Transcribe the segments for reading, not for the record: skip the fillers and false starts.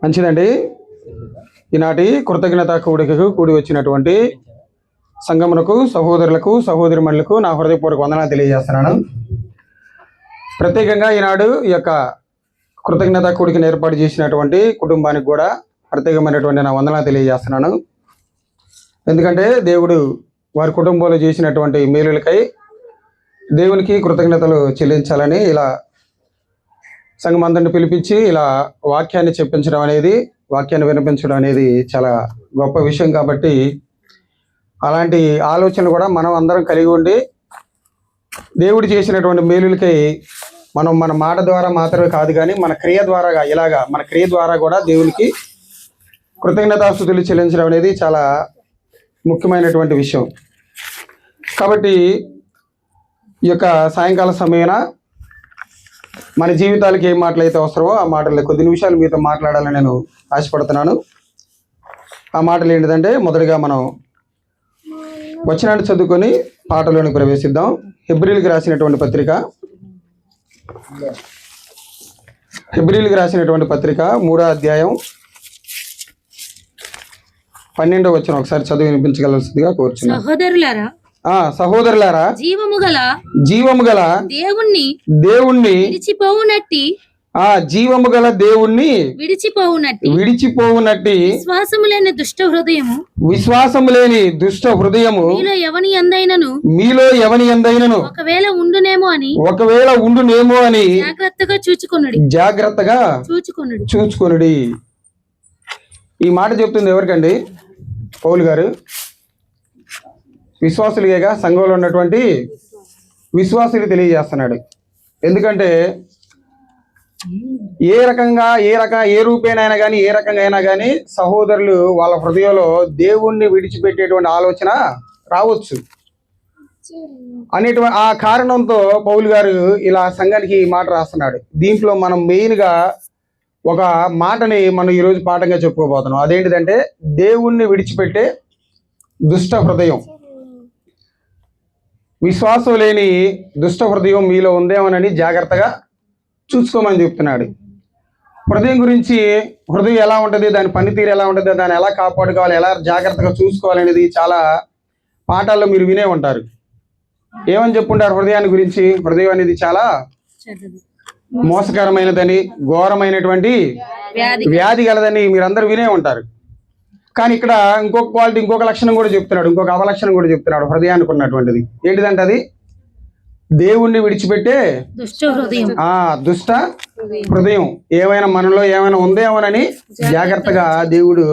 మంచిదండి. ఈనాటి కృతజ్ఞత కూడికకు కూడి వచ్చినటువంటి సంఘమునకు, సహోదరులకు, సహోదరిమణులకు నా హృదయపూర్వక వందనాలు తెలియజేస్తున్నాను. ప్రత్యేకంగా ఈనాడు ఈ యొక్క కృతజ్ఞత కూడికను ఏర్పాటు చేసినటువంటి కుటుంబానికి కూడా ప్రత్యేకమైనటువంటి నా వందనాలు తెలియజేస్తున్నాను. ఎందుకంటే దేవుడు వారి కుటుంబంలో చేసినటువంటి మేలులకై దేవునికి కృతజ్ఞతలు చెల్లించాలని ఇలా సంఘమందరిని పిలిపించి ఇలా వాక్యాన్ని చెప్పించడం అనేది, వాక్యాన్ని వినిపించడం అనేది చాలా గొప్ప విషయం. కాబట్టి అలాంటి ఆలోచనలు కూడా మనం అందరం కలిగి ఉండి దేవుడు చేసినటువంటి మేలులకై మనం మన మాట ద్వారా మాత్రమే కాదు కానీ మన క్రియ ద్వారా మన క్రియ ద్వారా కూడా దేవునికి కృతజ్ఞతాస్తుతులు చెల్లించడం అనేది చాలా ముఖ్యమైనటువంటి విషయం. కాబట్టి ఈ యొక్క సాయంకాల సమయాన మన జీవితాలకి ఏ మాటలు అయితే అవసరమో ఆ మాటలు కొద్ది నిమిషాలు మీతో మాట్లాడాలని నేను ఆశపడుతున్నాను. ఆ మాటలు ఏంటిదంటే, మొదటిగా మనం వచనాన్ని చదువుకొని పాటలోనికి ప్రవేశిద్దాం. హెబ్రీయులకు రాసినటువంటి పత్రిక 3వ అధ్యాయం 12వ వచనం ఒకసారి చదివి వినిపించగలసిందిగా కోరుచున్నాను. సహోదరులారా, జీవము గల దేవుణ్ణి విడిచిపోవునట్టి విశ్వాసము లేని దుష్ట హృదయము మీలో ఎవని యందైనను ఒకవేళ ఉండునేమో అని జాగ్రత్తగా చూచుకొనుడి. ఈ మాట చెప్తుంది ఎవరికండి? పౌలు గారు విశ్వాసులుగా సంఘంలో ఉన్నటువంటి విశ్వాసులు తెలియజేస్తున్నాడు. ఎందుకంటే ఏ రూపేనైనా కానీ, ఏ రకంగా అయినా కానీ సహోదరులు వాళ్ళ హృదయంలో దేవుణ్ణి విడిచిపెట్టేటువంటి ఆలోచన రావచ్చు అనేటువంటి ఆ కారణంతో పౌలు గారు ఇలా సంఘానికి ఈ మాట రాస్తున్నాడు. దీంట్లో మనం మెయిన్గా ఒక మాటని మనం ఈరోజు పాఠంగా చెప్పుకోబోతున్నాం. అదేంటిదంటే, దేవుణ్ణి విడిచిపెట్టే దుష్ట హృదయం. విశ్వాసం లేని దుష్ట హృదయం మీలో ఉందేమోనని జాగ్రత్తగా చూసుకోమని చెప్తున్నాడు. హృదయం గురించి, హృదయం ఎలా ఉంటుంది, దాని పనితీరు ఎలా ఉంటుంది, దాన్ని ఎలా కాపాడుకోవాలి, ఎలా జాగ్రత్తగా చూసుకోవాలనేది చాలా పాఠాల్లో మీరు వినే ఉంటారు. ఏమని చెప్పుంటారు హృదయాన్ని గురించి? హృదయం అనేది చాలా మోసకరమైనదని, ఘోరమైనటువంటి వ్యాధి గలదని మీరందరూ వినే ఉంటారు. కానీ ఇక్కడ ఇంకొక క్వాలిటీ, ఇంకొక లక్షణం కూడా చెప్తున్నాడు, ఇంకొక అవలక్షణం కూడా చెప్తున్నాడు హృదయానికి ఉన్నటువంటిది. ఏంటిదంటే, అది దేవుణ్ణి విడిచిపెట్టే దుష్ట హృదయం. ఏమైనా మనలో ఏమైనా ఉందేమోనని జాగ్రత్తగా దేవుడు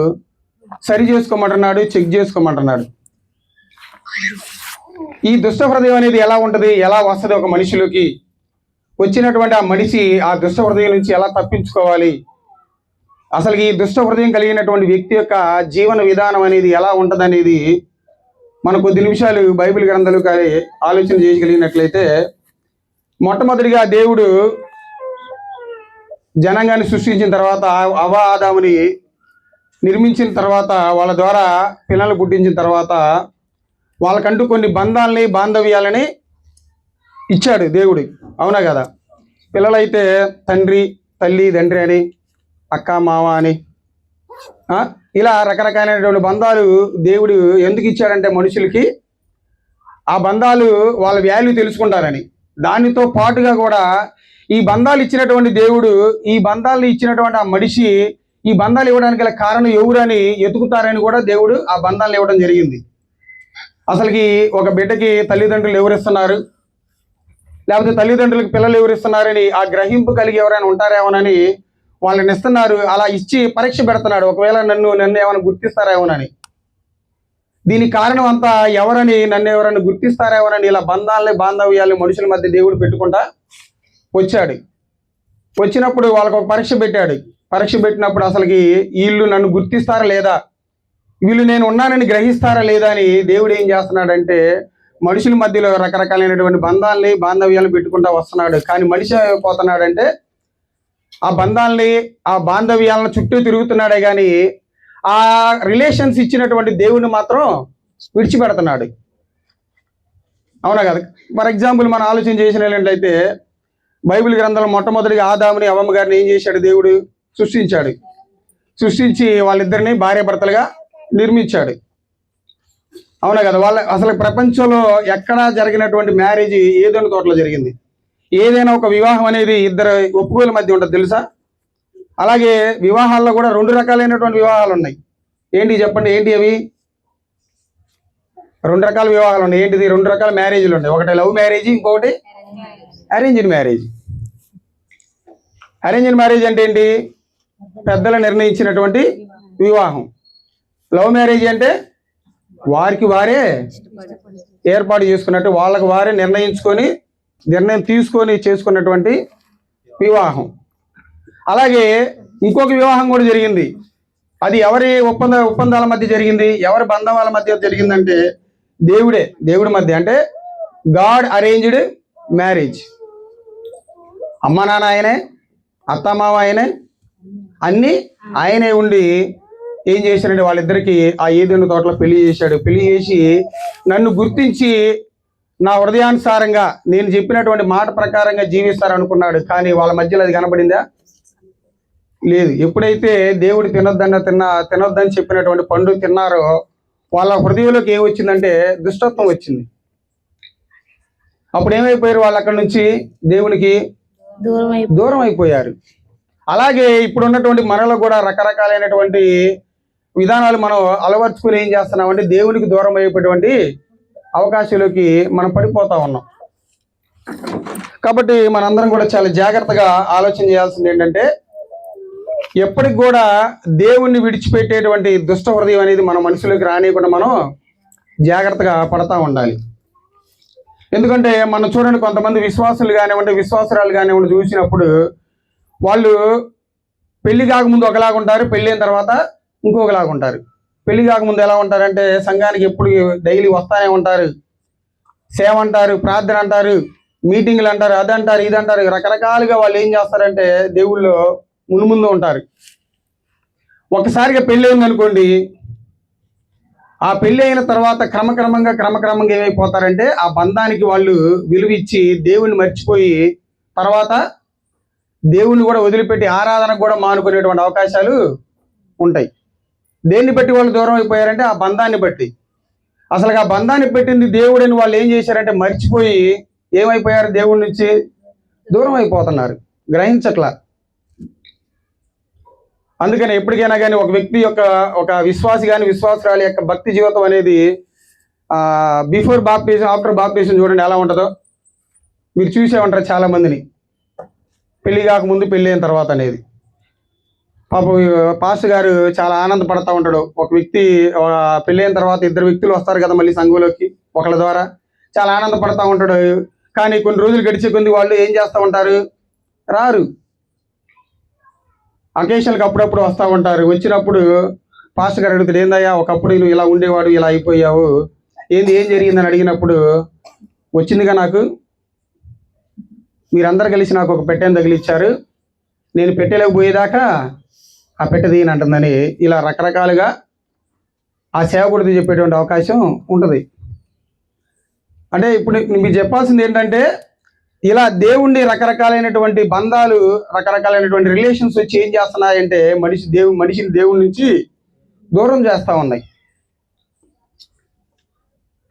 సరి చేసుకోమంటున్నాడు, చెక్ చేసుకోమంటున్నాడు. ఈ దుష్ట హృదయం అనేది ఎలా ఉంటుంది, ఎలా వస్తుంది ఒక మనిషిలోకి? వచ్చినటువంటి ఆ మనిషి ఆ దుష్ట హృదయం నుంచి ఎలా తప్పించుకోవాలి? అసలు ఈ దుష్ట హృదయం కలిగినటువంటి వ్యక్తి యొక్క జీవన విధానం అనేది ఎలా ఉంటుంది అనేది మనం కొద్ది నిమిషాలు బైబిల్ గ్రంథాలు ఆలోచన చేయగలిగినట్లయితే, మొట్టమొదటిగా దేవుడు జనాంగాన్ని సృష్టించిన తర్వాత, హవ్వ ఆదాముని నిర్మించిన తర్వాత, వాళ్ళ ద్వారా పిల్లలు పుట్టించిన తర్వాత వాళ్ళకంటూ కొన్ని బంధాలని, బాంధవ్యాలని ఇచ్చాడు దేవుడు. అవునా కదా? పిల్లలైతే తండ్రి, తల్లి, తండ్రి అని, అక్క, మామ అని ఇలా రకరకాలైనటువంటి బంధాలు దేవుడు ఎందుకు ఇచ్చాడంటే, మనుషులకి ఆ బంధాలు వాళ్ళ వాల్యూ తెలుసుకుంటారని. దానితో పాటుగా కూడా ఈ బంధాలు ఇచ్చినటువంటి దేవుడు, ఈ బంధాలను ఇచ్చినటువంటి ఆ మనిషి ఈ బంధాలు ఇవ్వడానికి గల కారణం ఎవరని ఎతుకుతారని కూడా దేవుడు ఆ బంధాలను ఇవ్వడం జరిగింది. అసలుకి ఒక బిడ్డకి తల్లిదండ్రులు ఎవరిస్తున్నారు, లేకపోతే తల్లిదండ్రులకు పిల్లలు ఎవరిస్తున్నారని ఆ గ్రహింపు కలిగి ఎవరైనా ఉంటారేమోనని వాళ్ళని ఇస్తున్నారు. అలా ఇచ్చి పరీక్ష పెడుతున్నాడు, ఒకవేళ నన్ను ఏమైనా గుర్తిస్తారేమోనని. దీనికి కారణం అంతా నన్ను ఎవరైనా గుర్తిస్తారేమోనని ఇలా బాంధవ్యాలని మనుషుల మధ్య దేవుడు పెట్టుకుంటా వచ్చాడు. వచ్చినప్పుడు వాళ్ళకు ఒక పరీక్ష పెట్టాడు. పరీక్ష పెట్టినప్పుడు అసలుకి వీళ్ళు నన్ను గుర్తిస్తారా లేదా, వీళ్ళు నేను ఉన్నానని గ్రహిస్తారా లేదా అని దేవుడు ఏం చేస్తున్నాడంటే, మనుషుల మధ్యలో రకరకాలైనటువంటి బాంధవ్యాలను పెట్టుకుంటా వస్తున్నాడు. కానీ మనిషి అయిపోతున్నాడంటే, ఆ బంధాలని, ఆ బాంధవ్యాలను చుట్టూ తిరుగుతున్నాడే కానీ ఆ రిలేషన్స్ ఇచ్చినటువంటి దేవుని మాత్రం విడిచిపెడుతున్నాడు. అవునా కదా? ఫర్ ఎగ్జాంపుల్ మనం ఆలోచన చేసినట్లయితే, బైబిల్ గ్రంథంలో మొట్టమొదటిగా ఆదాముని, హవ్వ గారిని ఏం చేశాడు? దేవుడు సృష్టించాడు. సృష్టించి వాళ్ళిద్దరిని భార్యాభర్తలుగా నిర్మించాడు. అవునా కదా? వాళ్ళ అసలు ప్రపంచంలో ఎక్కడా జరిగినటువంటి మ్యారేజ్ ఏదైనా తోటలో జరిగింది. ఏదైనా ఒక వివాహం అనేది ఇద్దరు ఒప్పుకోల మధ్య ఉంటుంది, తెలుసా? అలాగే వివాహాల్లో కూడా 2 రకాలైనటువంటి వివాహాలు ఉన్నాయి. ఏంటి చెప్పండి, ఏంటి అవి? 2 రకాల వివాహాలు ఉన్నాయి. ఏంటిది? 2 రకాల మ్యారేజ్లు ఉన్నాయి. ఒకటి లవ్ మ్యారేజ్, ఇంకొకటి అరేంజ్డ్ మ్యారేజ్. అరేంజ్డ్ మ్యారేజ్ అంటే ఏంటి? పెద్దలు నిర్ణయించినటువంటి వివాహం. లవ్ మ్యారేజ్ అంటే వారికి వారే ఏర్పాటు చేసుకున్నట్టు, వాళ్ళకి వారే నిర్ణయం తీసుకొని చేసుకున్నటువంటి వివాహం. అలాగే ఇంకొక వివాహం కూడా జరిగింది. అది ఎవరి ఒప్పందాల మధ్య జరిగింది, ఎవరి బంధవాల మధ్య జరిగిందంటే దేవుడి మధ్య. అంటే గాడ్ అరేంజ్డ్ మ్యారేజ్. అమ్మ నాన్న ఆయనే, అత్తమామ ఆయనే, అన్నీ ఆయనే ఉండి ఏం చేశాడంటే వాళ్ళిద్దరికి ఆ ఏదైనా తోటలో పెళ్లి చేశాడు. పెళ్లి చేసి నన్ను గుర్తించి నా హృదయానుసారంగా నేను చెప్పినటువంటి మాట ప్రకారంగా జీవిస్తారనుకున్నాడు. కానీ వాళ్ళ మధ్యలో అది కనబడిందా? లేదు. ఎప్పుడైతే దేవుడు తినొద్దని చెప్పినటువంటి పండు తిన్నారో వాళ్ళ హృదయంలోకి ఏమొచ్చిందంటే దుష్టత్వం వచ్చింది. అప్పుడు ఏమైపోయారు? వాళ్ళు అక్కడి నుంచి దేవునికి దూరం అయిపోయారు. అలాగే ఇప్పుడు ఉన్నటువంటి మనలో కూడా రకరకాలైనటువంటి విధానాలు మనం అలవర్చుకుని ఏం చేస్తున్నామంటే దేవునికి దూరం అయిపోయేటువంటి అవకాశాలకి మనం పడిపోతా ఉన్నాం. కాబట్టి మనందరం కూడా చాలా జాగ్రత్తగా ఆలోచన చేయాల్సింది ఏంటంటే, ఎప్పటికి కూడా దేవుణ్ణి విడిచిపెట్టేటువంటి దుష్ట హృదయం అనేది మన మనసులోకి రానియకుండా మనం జాగ్రత్తగా పడతా ఉండాలి. ఎందుకంటే మనం చూడండి, కొంతమంది విశ్వాసులు కానివ్వండి, విశ్వాసురాలు కానివ్వండి చూసినప్పుడు వాళ్ళు పెళ్లి కాకముందు ఒకలాగా ఉంటారు, పెళ్ళైన తర్వాత ఇంకొకలాగా ఉంటారు. పెళ్లి కాకముందు ఎలా ఉంటారంటే సంఘానికి ఎప్పుడు డైలీ వస్తానే ఉంటారు, సేవ అంటారు, ప్రార్థన అంటారు, మీటింగ్లు అంటారు, అదంటారు, ఇదంటారు, రకరకాలుగా వాళ్ళు ఏం చేస్తారంటే దేవుళ్ళు ముందు ఉంటారు. ఒకసారిగా పెళ్ళి అయిందనుకోండి, ఆ పెళ్ళి అయిన తర్వాత క్రమక్రమంగా ఏమైపోతారంటే ఆ బంధానికి వాళ్ళు విలువ ఇచ్చి దేవుణ్ణి మర్చిపోయి తర్వాత దేవుణ్ణి కూడా వదిలిపెట్టి ఆరాధనకు కూడా మానుకునేటువంటి అవకాశాలు ఉంటాయి. దేన్ని బట్టి వాళ్ళు దూరం అయిపోయారంటే ఆ బంధాన్ని బట్టి. అసలు ఆ బంధాన్ని పెట్టింది దేవుడని వాళ్ళు ఏం చేశారంటే మర్చిపోయి ఏమైపోయారు? దేవుడి నుంచి దూరం అయిపోతున్నారు, గ్రహించట్లా. అందుకని ఎప్పటికైనా కానీ ఒక వ్యక్తి యొక్క, ఒక విశ్వాసి కానీ విశ్వాసురాలి యొక్క భక్తి జీవితం అనేది బిఫోర్ బాప్టిజం, ఆఫ్టర్ బాప్టిజం చూడండి ఎలా ఉంటుందో. మీరు చూసే ఉంటారు చాలా మందిని, పెళ్లి కాకముందు, పెళ్ళి అయిన తర్వాత అనేది. పాపం పాస్టర్ గారు చాలా ఆనందపడతా ఉంటాడు. ఒక వ్యక్తి పెళ్ళైన తర్వాత 2 వ్యక్తులు వస్తారు కదా మళ్ళీ సంఘంలోకి ఒకళ్ళ ద్వారా, చాలా ఆనందపడతా ఉంటాడు. కానీ కొన్ని రోజులు గడిచే కొద్ది వాళ్ళు ఏం చేస్తూ ఉంటారు? రారు. అకేషన్కి అప్పుడప్పుడు వస్తూ ఉంటారు. వచ్చినప్పుడు పాస్టర్ గారు అడుగుతాడు, ఏందయ్యా ఒకప్పుడు నువ్వు ఇలా ఉండేవాడు, ఇలా అయిపోయావు, ఏం జరిగిందని అడిగినప్పుడు, వచ్చిందిగా నాకు, మీరందరూ కలిసి నాకు ఒక పెట్టెను తగిలిచ్చారు, నేను పెట్టెలోకి పోయేదాకా ఆ పెట్టె తీయనంటుందని ఇలా రకరకాలుగా ఆ సేవకుడితో చెప్పేటువంటి అవకాశం ఉంటుంది. అంటే ఇప్పుడు మీకు చెప్పాల్సింది ఏంటంటే, ఇలా దేవుణ్ణి రకరకాలైనటువంటి బంధాలు, రకరకాలైనటువంటి రిలేషన్స్ వచ్చి ఏం చేస్తున్నాయంటే మనిషిని దేవుడి నుంచి దూరం చేస్తూ ఉన్నాయి.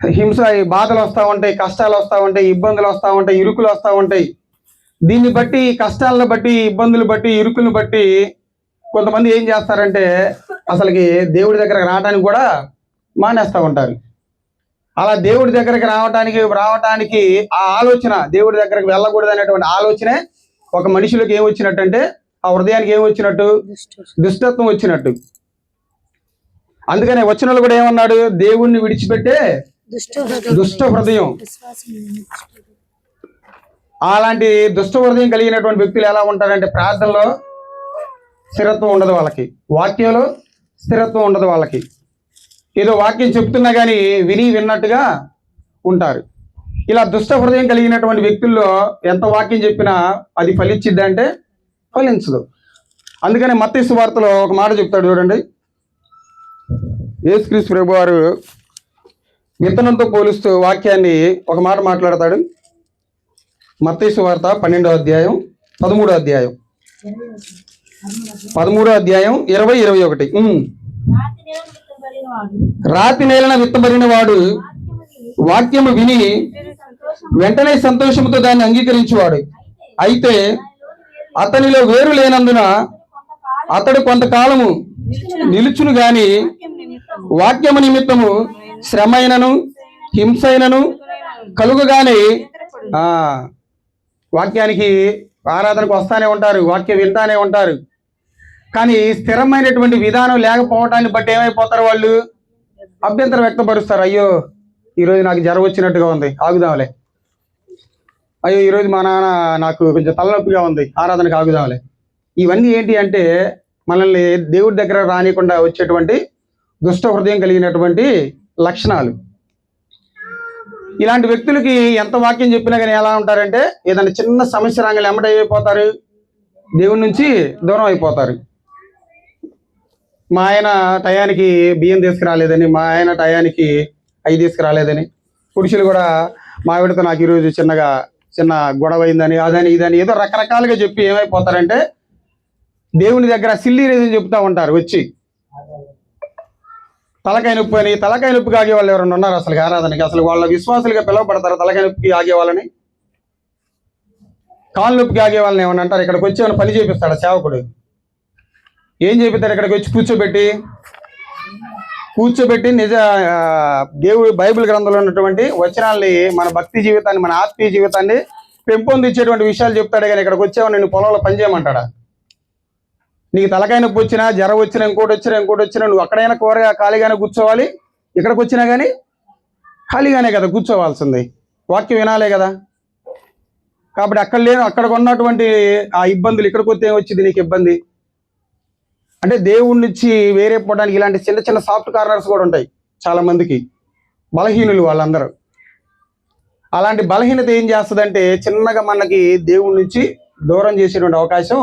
హింస, బాధలు వస్తూ ఉంటాయి, కష్టాలు వస్తూ ఉంటాయి, ఇబ్బందులు వస్తూ ఉంటాయి, ఇరుకులు వస్తూ ఉంటాయి. దీన్ని బట్టి, కష్టాలను బట్టి, ఇబ్బందులు బట్టి, ఇరుకులను బట్టి కొంతమంది ఏం చేస్తారంటే అసలుకి దేవుడి దగ్గరకు రావడానికి కూడా మానేస్తూ ఉంటారు. అలా దేవుడి దగ్గరికి రావటానికి ఆ ఆలోచన, దేవుడి దగ్గరికి వెళ్ళకూడదు అనేటువంటి ఆలోచనే ఒక మనిషిలోకి ఏమొచ్చినట్టు అంటే ఆ హృదయానికి ఏమొచ్చినట్టు? దుష్టత్వం వచ్చినట్టు. అందుకనే వచనంలో కూడా ఏమన్నాడు? దేవుణ్ణి విడిచిపెట్టే దుష్ట హృదయం. అలాంటి దుష్ట హృదయం కలిగినటువంటి వ్యక్తులు ఎలా ఉంటారంటే ప్రార్థనలో స్థిరత్వం ఉండదు వాళ్ళకి, వాక్యంలో స్థిరత్వం ఉండదు వాళ్ళకి. ఏదో వాక్యం చెప్తున్నా కానీ విన్నట్టుగా ఉంటారు. ఇలా దుష్ట హృదయం కలిగినటువంటి వ్యక్తుల్లో ఎంత వాక్యం చెప్పినా అది ఫలించిద్ది అంటే ఫలించదు. అందుకనే మత్తయి సువార్తలో ఒక మాట చెప్తాడు చూడండి. యేసుక్రీస్తు ప్రభు వారు విత్తనంతో పోలుస్తూ వాక్యాన్ని ఒక మాట మాట్లాడతాడు. మత్తయి సువార్త 12వ అధ్యాయం 13వ అధ్యాయం 13వ అధ్యాయం 20-21. రాతి నేలన విత్తబడిన వాడు వాక్యము విని వెంటనే సంతోషముతో దాన్ని అంగీకరించేవాడు. అయితే అతనిలో వేరు లేనందున అతడు కొంతకాలము నిలుచును గాని వాక్యము నిమిత్తము శ్రమైనను హింసైనను కలుగుగానే వాక్యానికి ఆరాధనకు వస్తానే ఉంటారు, వాక్యం వింటానే ఉంటారు. కానీ స్థిరమైనటువంటి విధానం లేకపోవటాన్ని బట్టి ఏమైపోతారు, వాళ్ళు అభ్యంతరం వ్యక్తపరుస్తారు. అయ్యో ఈరోజు నాకు జ్వరం వచ్చినట్టుగా ఉంది, ఆగుదాంలే. అయ్యో ఈరోజు మా నాన్న నాకు కొంచెం తలనొప్పిగా ఉంది, ఆరాధనకు ఆగుదాంలే. ఇవన్నీ ఏంటి అంటే మనల్ని దేవుడి దగ్గర రానికుండా వచ్చేటువంటి దుష్ట హృదయం కలిగినటువంటి లక్షణాలు. ఇలాంటి వ్యక్తులకి ఎంత వాక్యం చెప్పినా కానీ ఎలా ఉంటారంటే ఏదైనా చిన్న సమస్య రాగానే అయిపోతారు, దేవుడి నుంచి దూరం అయిపోతారు. మా ఆయన టయానికి బియ్యం తీసుకురాలేదని, మా ఆయన టయానికి అవి తీసుకురాలేదని, పురుషులు కూడా మా ఆవిడతో నాకు ఈరోజు చిన్న గొడవ అయిందని, అదని ఇదని ఏదో రకరకాలుగా చెప్పి ఏమైపోతారంటే దేవుని దగ్గర సిల్లీ రీజన్ చెప్తా ఉంటారు. వచ్చి తలకాయ నొప్పికి ఆగే వాళ్ళు ఎవరైనా ఉన్నారు అసలు ఆరాధనకి? అసలు వాళ్ళ విశ్వాసులుగా పిలువబడతారు తలకాయ నొప్పికి ఆగే వాళ్ళని? కాలు నొప్పికి ఆగే వాళ్ళని ఏమన్నా అంటారు? ఇక్కడికి వచ్చి ఏమైనా పని చేపిస్తాడు సేవకుడు? ఏం చేపిస్తాడు? ఇక్కడికి వచ్చి కూర్చోబెట్టి దేవుడు బైబిల్ గ్రంథంలో ఉన్నటువంటి వచనాల్ని, మన భక్తి జీవితాన్ని, మన ఆత్మీయ జీవితాన్ని పెంపొందించేటువంటి విషయాలు చెప్తాడు. కానీ ఇక్కడికి వచ్చావు నేను పొలంలో పని చేయమంటాడా? నీకు తలకాయ నొప్పి వచ్చినా, జ్వరం వచ్చినా, ఇంకోటి వచ్చినా నువ్వు అక్కడైనా ఖాళీగానే కూర్చోవాలి. ఇక్కడికి వచ్చినా కానీ ఖాళీగానే కదా కూర్చోవాల్సింది, వాక్యం వినాలే కదా. కాబట్టి అక్కడికి ఉన్నటువంటి ఆ ఇబ్బందులు ఇక్కడికి వస్తే వచ్చింది నీకు ఇబ్బంది అంటే దేవుడి నుంచి వేరే పోవడానికి ఇలాంటి చిన్న చిన్న సాఫ్ట్ కార్నర్స్ కూడా ఉంటాయి చాలా మందికి. బలహీనులు వాళ్ళందరూ. అలాంటి బలహీనత ఏం చేస్తుందంటే చిన్నగా మనకి దేవుడి నుంచి దూరం చేసేటువంటి అవకాశం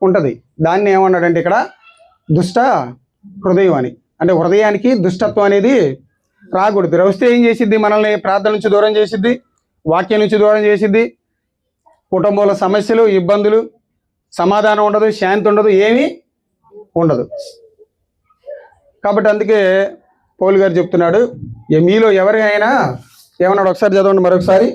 ఉంటుంది. దాన్ని ఏమన్నాడంటే ఇక్కడ దుష్ట హృదయం అని. అంటే హృదయానికి దుష్టత్వం అనేది రాకూడదు. వస్తే ఏం చేసిద్ది? మనల్ని ప్రార్థన నుంచి దూరం చేసిద్ది, వాక్యం నుంచి దూరం చేసిద్ది, కుటుంబంలో సమస్యలు, ఇబ్బందులు, సమాధానం ఉండదు, శాంతి ఉండదు, ఏమీ ఉండదు. కాబట్టి అందుకే పౌలు గారు చెప్తున్నాడు, మీలో ఎవరికైనా ఏమన్నాడు ఒకసారి చదవండి మరొకసారి.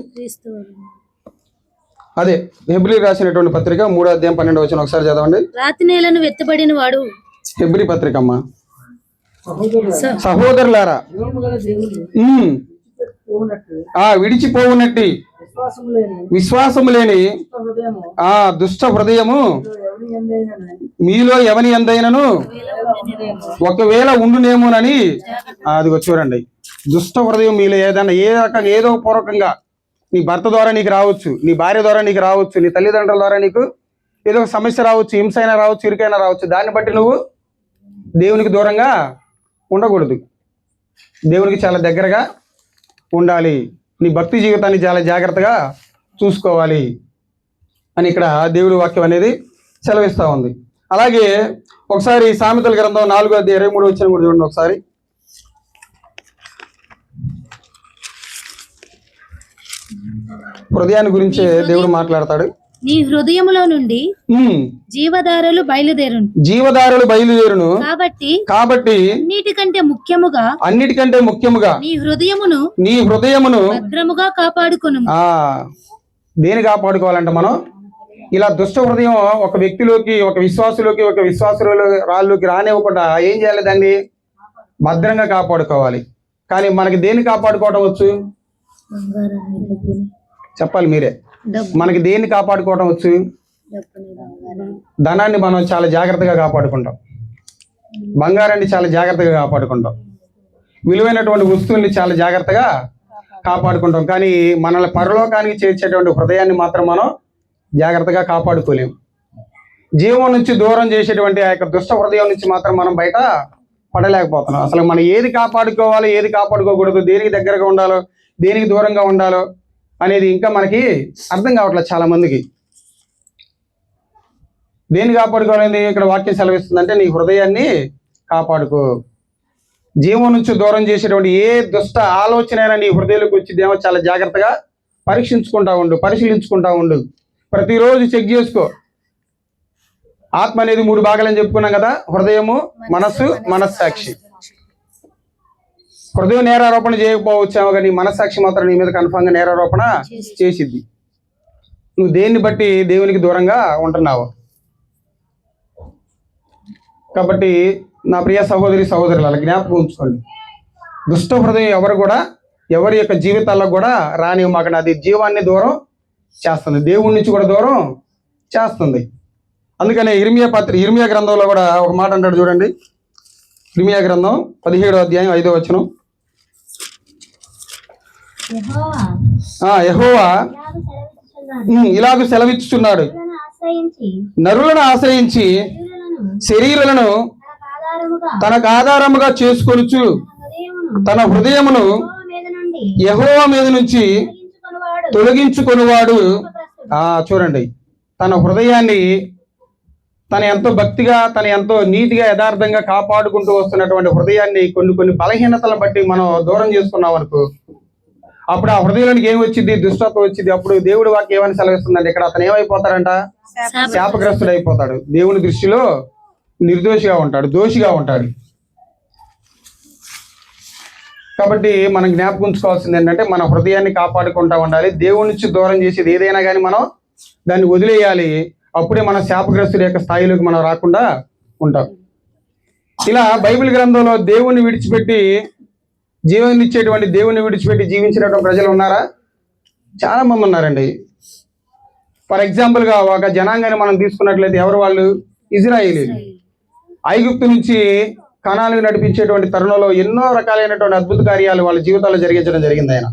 అదే హెబ్రీ రాసినటువంటి పత్రిక 3వ అధ్యాయం 12వ వచనం ఒకసారి చదవండి. రాతి నేలను వెత్తబడిన వాడు. హెబ్రీ పత్రిక అమ్మా. సహోదరులారా, విడిచిపోవునట్టి విశ్వాసము లేని దుష్ట హృదయము మీలో ఎవని ఎందైనను ఒకవేళ ఉండునేమోనని. అది చూడండి, దుష్ట హృదయం మీలో ఏదైనా ఏ రకంగా ఏదో పూర్వకంగా నీ భర్త ద్వారా నీకు రావచ్చు, నీ భార్య ద్వారా నీకు రావచ్చు, నీ తల్లిదండ్రుల ద్వారా నీకు ఏదో ఒక సమస్య రావచ్చు, హింస అయినా రావచ్చు, ఇరుకైనా రావచ్చు. దాన్ని బట్టి నువ్వు దేవునికి దూరంగా ఉండకూడదు, దేవునికి చాలా దగ్గరగా ఉండాలి. నీ భక్తి జీవితాన్ని చాలా జాగ్రత్తగా చూసుకోవాలి అని ఇక్కడ దేవుడి వాక్యం అనేది సెలవిస్తూ ఉంది. అలాగే ఒకసారి సామెతల గ్రంథం 4వ అధ్యాయం 23వ వచనం కూడా చూడండి ఒకసారి. హృదయాన్ని గురించే దేవుడు మాట్లాడతాడు. నీ హృదయములో నుండి జీవధారలు బయలుదేరును కాబట్టి అన్నిటికంటే ముఖ్యముగా నీ హృదయమును భద్రముగా కాపాడుకొను. దేని కాపాడుకోవాలంట మనం? ఇలా దుష్ట హృదయం ఒక వ్యక్తిలోకి, ఒక విశ్వాసురాల్లోకి రానివ్వకుండా ఏం చేయాలి? దాన్ని భద్రంగా కాపాడుకోవాలి. కానీ మనకి దేన్ని కాపాడుకోవడం వచ్చు? చెప్పాలి మీరే. మనకి దేన్ని కాపాడుకోవడం వచ్చు? ధనాన్ని మనం చాలా జాగ్రత్తగా కాపాడుకుంటాం, బంగారాన్ని చాలా జాగ్రత్తగా కాపాడుకుంటాం, విలువైనటువంటి వస్తువుల్ని చాలా జాగ్రత్తగా కాపాడుకుంటాం. కానీ మనల్ని పరలోకానికి చేర్చేటువంటి హృదయాన్ని మాత్రం మనం జాగ్రత్తగా కాపాడుకోలేము. జీవం నుంచి దూరం చేసేటువంటి ఆ యొక్క దుష్ట హృదయం నుంచి మాత్రం మనం బయట పడలేకపోతున్నాం. అసలు మనం ఏది కాపాడుకోవాలో, ఏది కాపాడుకోకూడదు, దేనికి దగ్గరగా ఉండాలో, దేనికి దూరంగా ఉండాలో అనేది ఇంకా మనకి అర్థం కావట్లేదు చాలా మందికి. దేన్ని కాపాడుకోవాలని ఇక్కడ వాక్యం సెలవిస్తుందంటే నీ హృదయాన్ని కాపాడుకో. జీవం నుంచి దూరం చేసేటువంటి ఏ దుష్ట ఆలోచన అయినా నీ హృదయంలోకి వచ్చిందేమో చాలా జాగ్రత్తగా పరిశీలించుకుంటా ఉండు. ప్రతిరోజు చెక్ చేసుకో. ఆత్మ అనేది 3 భాగాలని చెప్పుకున్నాం కదా, హృదయము, మనస్సు, మనస్సాక్షి. హృదయం నేరారోపణ చేయకపోవచ్చామో కానీ మనస్సాక్షి మాత్రం నీ మీద కన్ఫామ్ గా నేరారోపణ చేసిద్ది. నువ్వు దేన్ని బట్టి దేవునికి దూరంగా ఉంటున్నావు. కాబట్టి నా ప్రియ సహోదరి సహోదరుల జ్ఞాపకం ఉంచుకోండి, దుష్ట హృదయం ఎవరి యొక్క జీవితాల్లో కూడా రానివ్వమాకండి. అది జీవాన్ని దూరం చేస్తుంది, దేవుడి నుంచి కూడా దూరం చేస్తుంది. అందుకనే ఇర్మియా గ్రంథంలో కూడా ఒక మాట అంటాడు చూడండి. ఇర్మియా గ్రంథం 17వ అధ్యాయం 5వ వచనం. యెహోవా ఇలాగ సెలవిచ్చుచున్నాడు, నరులను ఆశ్రయించి శరీరులను తనకు ఆధారముగా చేసుకొనుచు తన హృదయమును యెహోవా మీద నుంచి తొలగించుకొనివాడు. చూడండి, తన హృదయాన్ని తన ఎంతో భక్తిగా, తన ఎంతో నీతిగా, యథార్థంగా కాపాడుకుంటూ వస్తున్నటువంటి హృదయాన్ని కొన్ని బలహీనతలను బట్టి మనం దూరం చేసుకున్నాం అనుకో, అప్పుడు ఆ హృదయంలోనికి ఏమి వచ్చింది? దుష్టత్వం వచ్చింది. అప్పుడు దేవుడి వాక్యం ఏమని సెలవిస్తుందండి, ఇక్కడ అతను ఏమైపోతాడంట? శాపగ్రస్తుడు అయిపోతాడు. దేవుని దృష్టిలో నిర్దోషిగా ఉంటాడు, దోషిగా ఉంటాడు. కాబట్టి మనం జ్ఞాపకం ఉంచుకోవాల్సింది ఏంటంటే, మన హృదయాన్ని కాపాడుకుంటా ఉండాలి. దేవుడి నుంచి దూరం చేసేది ఏదైనా కానీ మనం దాన్ని వదిలేయాలి. అప్పుడే మన శాపగ్రస్తుడి యొక్క స్థాయిలోకి మనం రాకుండా ఉంటాం. ఇలా బైబిల్ గ్రంథంలో దేవుణ్ణి విడిచిపెట్టి, జీవాన్ని ఇచ్చేటువంటి దేవుణ్ణి విడిచిపెట్టి జీవించినటువంటి ప్రజలు ఉన్నారా? చాలా మంది ఉన్నారండి. ఫర్ ఎగ్జాంపుల్గా ఒక జనాంగాన్ని మనం తీసుకున్నట్లయితే ఎవరు వాళ్ళు? ఇజ్రాయేలీలు. ఐగుప్తు నుంచి కనానికి నడిపించేటువంటి తరుణంలో ఎన్నో రకాలైనటువంటి అద్భుత కార్యాలు వాళ్ళ జీవితాల్లో జరిగించడం జరిగింది. ఆయన